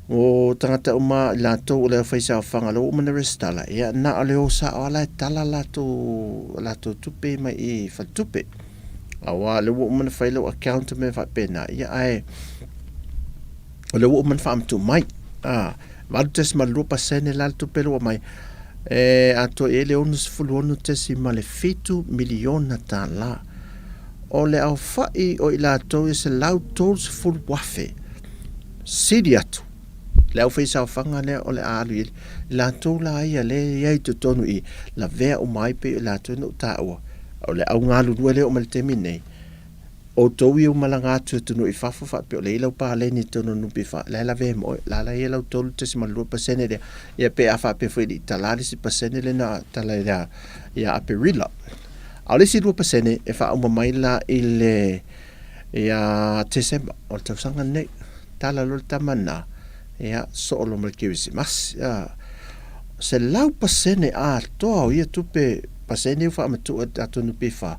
o tangata uma la to le faisa fanga lo uma restala ia na le o sa ala tala la to tupe mai e fa tupe awa le wo uma fai lo account me fa pena ia ai le wo uma fa am tu mai Valtes ma lupa sene l'alto pelo mai ato ele onus fulonu tesi ma le fitu miliona tala o le au fai o ila ato se lau tos full wafe sidi atu le au fai sau fanga le o le alu ila ato la ia le iai to tonu i la vea o mai pe ila ato no taua o le au ngalu duele o mal temine o tau i o malanga atu tunu i fafo fa pe o le ilau pa le ni tonu nupi fa la ve mo la ilau tolu te si malu pasene de ia pe afa pe foi di talari si pasene le na tala ia aperila ale si 2% e fa uma mai la ile ia Desember o tau sanga nei tala lo tamana ia so lo mal kivisi mas se lau pasene a to ia tupe pasene fa matu atu nupi fa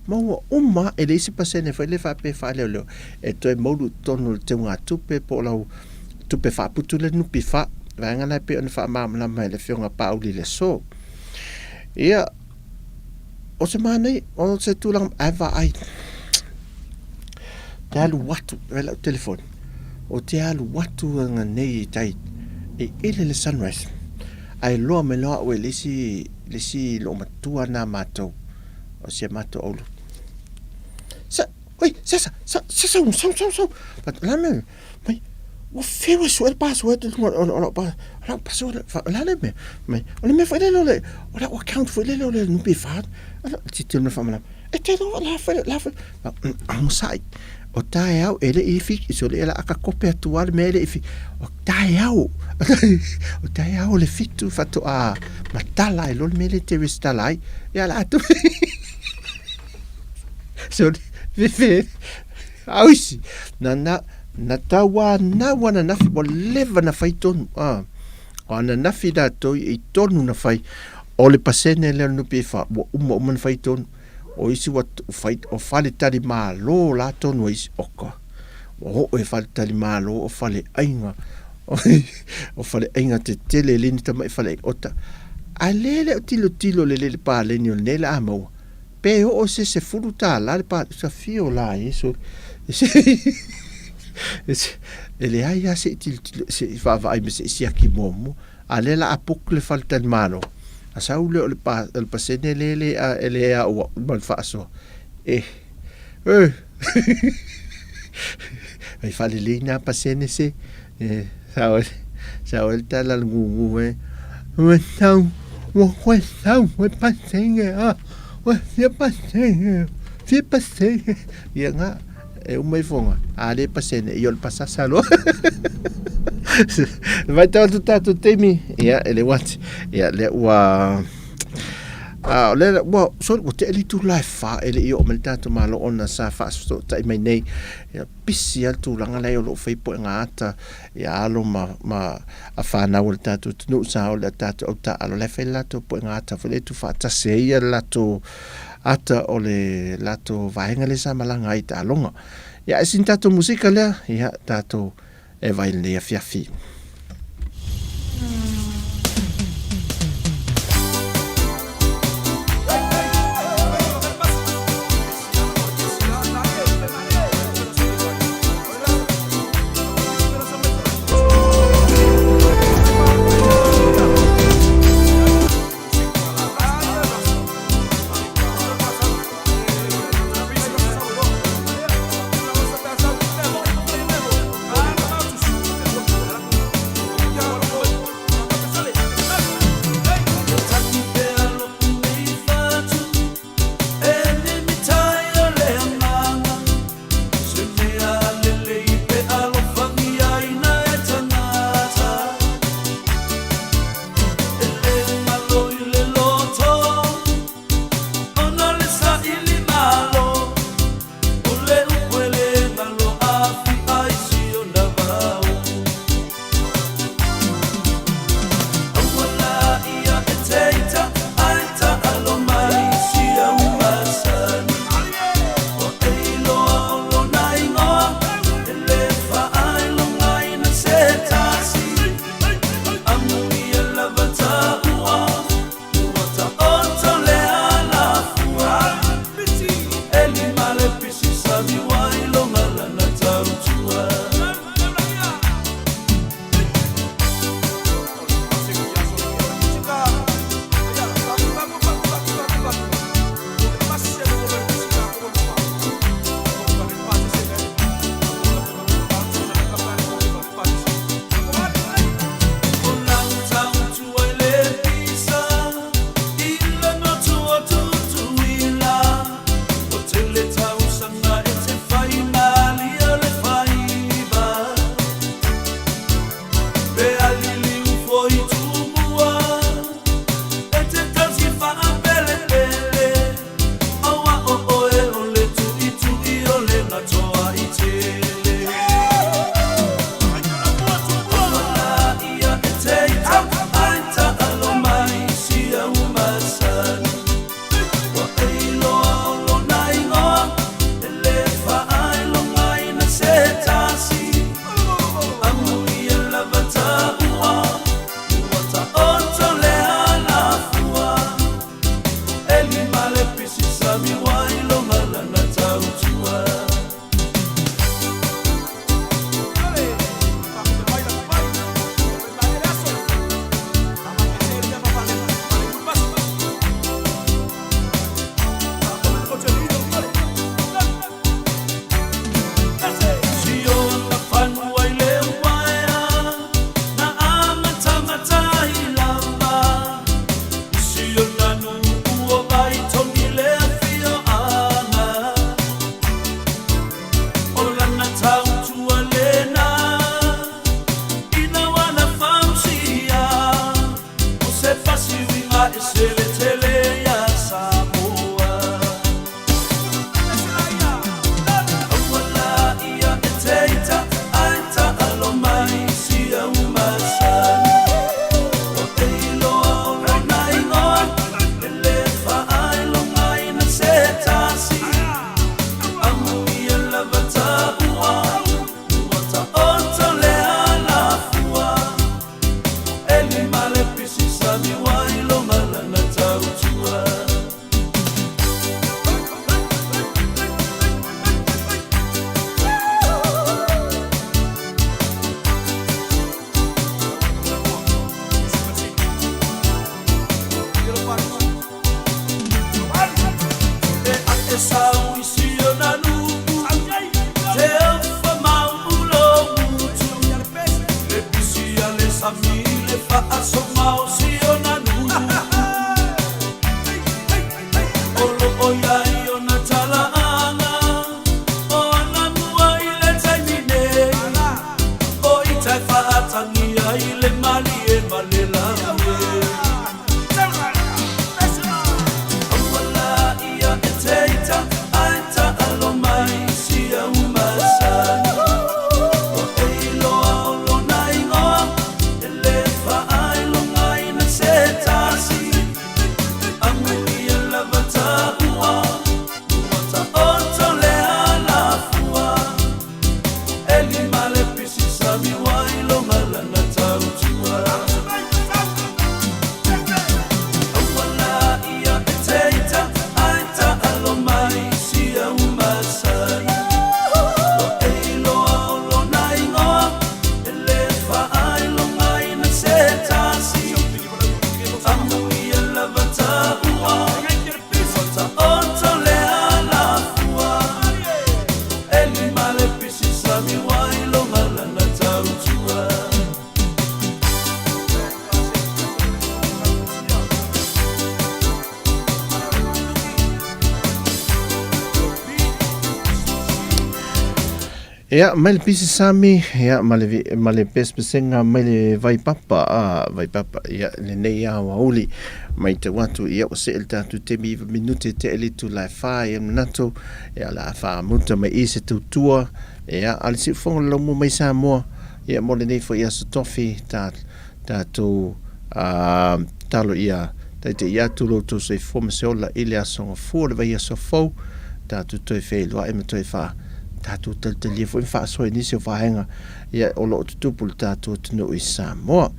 Mau uma e le isi pasene foi le fa pe fa le e to e modu tonu te nga tupe po lau tupe fa putu le nupi fa vanga na pe on fa ma mai le fionga pauli le so ia o se mane o se tulang ava ai te alu watu vela telefone o te alu watu nga nei tai e ele le sunrise ai lo me lo o le si lo matua na mato o se mato olu Oi, sa. But la me, mai, o feo suel password o password la me, mai, o me fa le o la account foi le no be fa. Ti te no fa mala. E te no la fa. Am sai. O tai au ele e fi so le la aka copia tua me le fi. O tai au. O tai au le fi tu fa to a matala e lo me le te restalai. Ya la tu. So Vive ausi na tawa na wana na fi leva na fai tonu ona na fi da to I tonu na fai o le pasene le no pe fa uma man fai tonu o isi wat fai o fale tali malo la tonu isi oka o e fale tali malo o fale ainga o fale ainga te tele lini tama fale ota alele tilo le pa le ni le la amo pe o se fulu ta la pa sa fio la eso ele ai se se va ai me se aki momo ale la apok le falta de mano asa u le pasene le ele o mal faso ai fale lina pasene se sa el tal algu o tau o pasene se passei ia nga e o mai fonga ale pasene e o passa lo vai tu temi ia ele what ia le wa le wa so o te li tu life fa ele io o mentato malo ona sa fa sto tai mai nei ia pisi al tu langa le o fai po ngata ia alo ma a fa na o tatu no sa o tatu o ta alo le fai lato po ngata fa le tu fa ta se ia lato ata o le lato vaenga le sa malanga ai ta longa. Ia e sin tato musika lea, ia tato e vai lea fiafi. Tautua Ia, mai le pisi sami, ia, ma le pespesenga, mai le vai papa, ia, le nei a wauli, mai te watu, ia, o se el tatu te miwa minute te elitu lai whai, nato, ia, la wha muta mai i se Tautua, ia, ali si whonga laumu mai Samoa, ia, mo le nei fo ia so tofi, tatu, talo ia, te ia tulo to se foma se ola ile asonga fua le vai aso fau, tatu toi whelua, ema toi wha, tatu te lia fo infa so inisi o whahenga, ia olo o tutupu le tatu tunu i Samoa.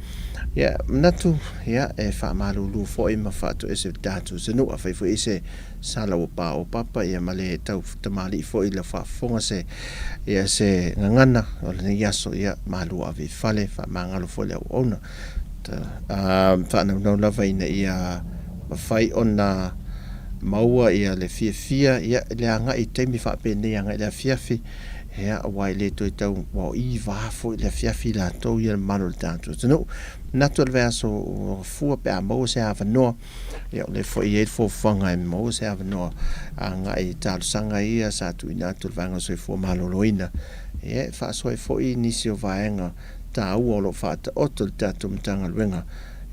Ia, natu, ia, e wha malulu fo ima whatu ese tatu senu, a whaifo ese sala o pa o papa, ia male tau tamali fo ila whafonga se, ia se ngangana, o le ni aso, ia malu avi fale, wha mangalo fo le au ona. Whanau lava ina ia mawhai o na maua ia le fia ia le anga i teimi whapene anga i le fiafi ia wai le toi tau wau i wafo i le fiafi la tau ia mano le tātua tanu natu le vea so fua pe a maua se hawa noa ia le fo i e fo whanga i maua se hawa noa anga i tālu sanga ia sa tu i natu le vanga so i fua malo loina ia wha so i fo i nisi o vaenga ta ua lo fata oto le tatu mtanga luenga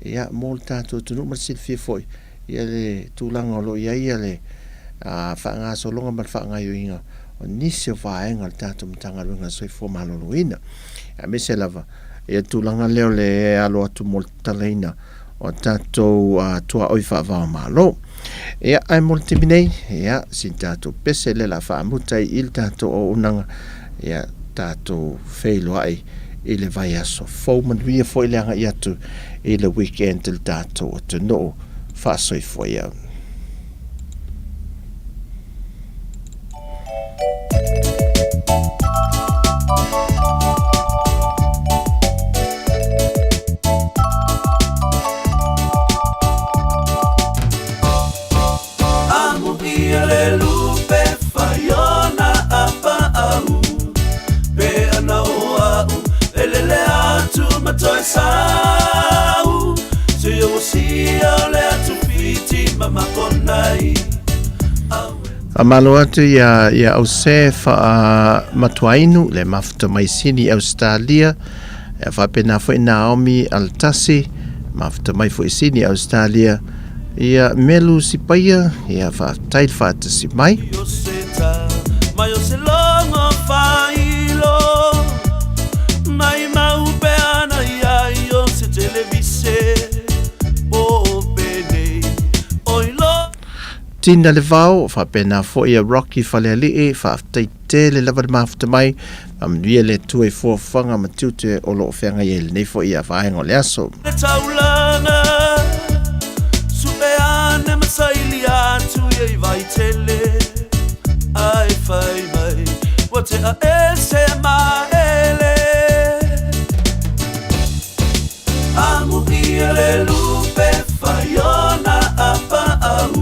ia mo le tatu tunu ma silfia foi ia le tūlanga o lo ia le whaanga so longa ma whaanga yuinga o nisi o vaenga le tatu mtanga luenga so i fua malo luina ia me se lava ia tūlanga leo le alo atu mo le talaina o tatu tua oi whaavao malo ia ai mo le timinei ia sin tatu pese le la whaamutai il tatu o unanga ia tatu wheilu ai i le vai aso fau manuia fo i le anga i atu i le weekend il tato o te no whaasoi fo i au. Amo ia le lupe whaiona apa au pe ana o au elele atu matoi sau se o sia le atu fiti mama konai A malo atu ia au se wha matuainu le mafuta mai sini Australia e whapena fo i Naomi Altasi mafuta mai fo i sini Australia ia melu si paia ia wha tail whaatasi mai yo se ta mai o se longo whailo mai mau pe ana ia yo se televise o pene oilo Tina le vau, whapena fo ia Rocky whaleali whaatai te le lava mafuta mai amnuia le tue fua whanga matiute o loo whenga i ele nei fo ia whaenga le aso. le taulanga supe ane masaili atu ia i vai tele ai whai mai wa te a ese maele amu ia le lupe whaiona apa au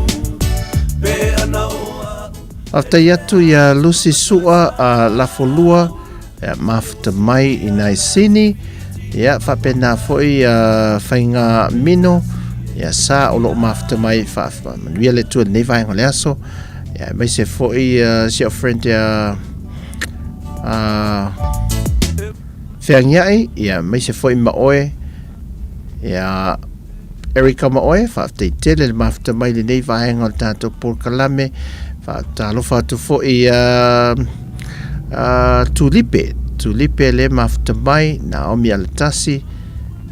pe ana oa Aftai atu ia Lucy Sua a Lafolua mafuta mai i nai sini ia whapena fo ia whainga mino ia sa o loo mafuta mai manuia le tua nei whaenga le aso ia mai se fo i si o friend ia Whiangiai, ia mai se fo i maoe ia Erika maoe whaaftai tele le mafuta mai le nei vahenga o tātou Paul Kalame whaatalofa atu fo i Tulipe le mafuta mai Naomi Alatasi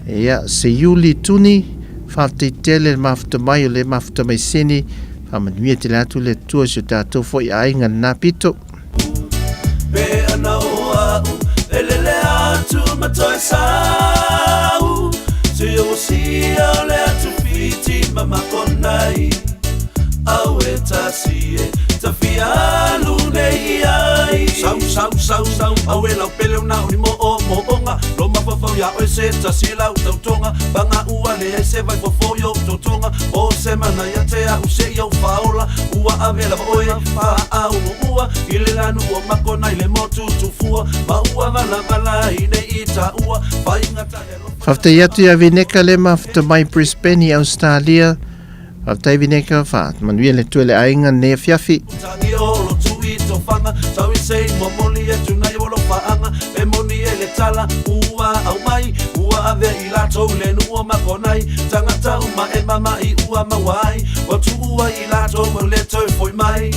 ia se Yuli Tuni whaaftai tele le mafuta mai o le mafuta mai sini whamanuia te latu le tua si o tātou fo i ainga na pito pe ana oa elele atu matoi sau se o sia le atu fiti mama konai au etasie tafialu nei ai sau au e lau pele una uni mo onga lo mafafau ya o se tasila utautonga banga ua le se vai fofo yo totonga o se mana ya te a use yo faula ua avela oe fa au ua ile lanu o makona ile motu tufua ma ua vala ine ita ua fa ingata helo Whaftai atu ia vineka le mafuta mai Brisbane Australia Whaftai vineka wha manuia le tue le ainga ne fiafi tagi olo tu ito fanga tau i sei momoli e tunai wolo fa tala ua au mai ua ave I latou le nua makonai tangata uma e mama I ua mawai o tu ua I latou mo le toi foi mai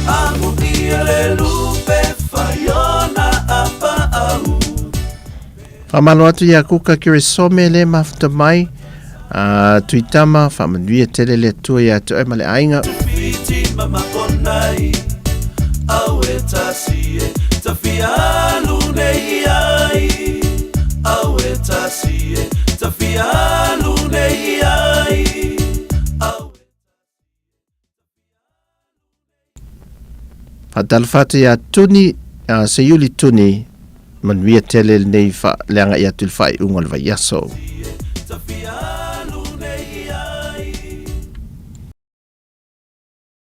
Amu ia le lupe whaiona apa au Whamalo atu ia kuka kire some le mafuta mai tuitama whamanuia tele le tua ia tu ema le ainga Tufiti mama konai au e tasie tafialu nei ai au e tasie tafialu nei ai Hadalfata ia tuni se yuli tuni manuia tele nei fa leanga ia tulfai ungal vai yaso Tafialu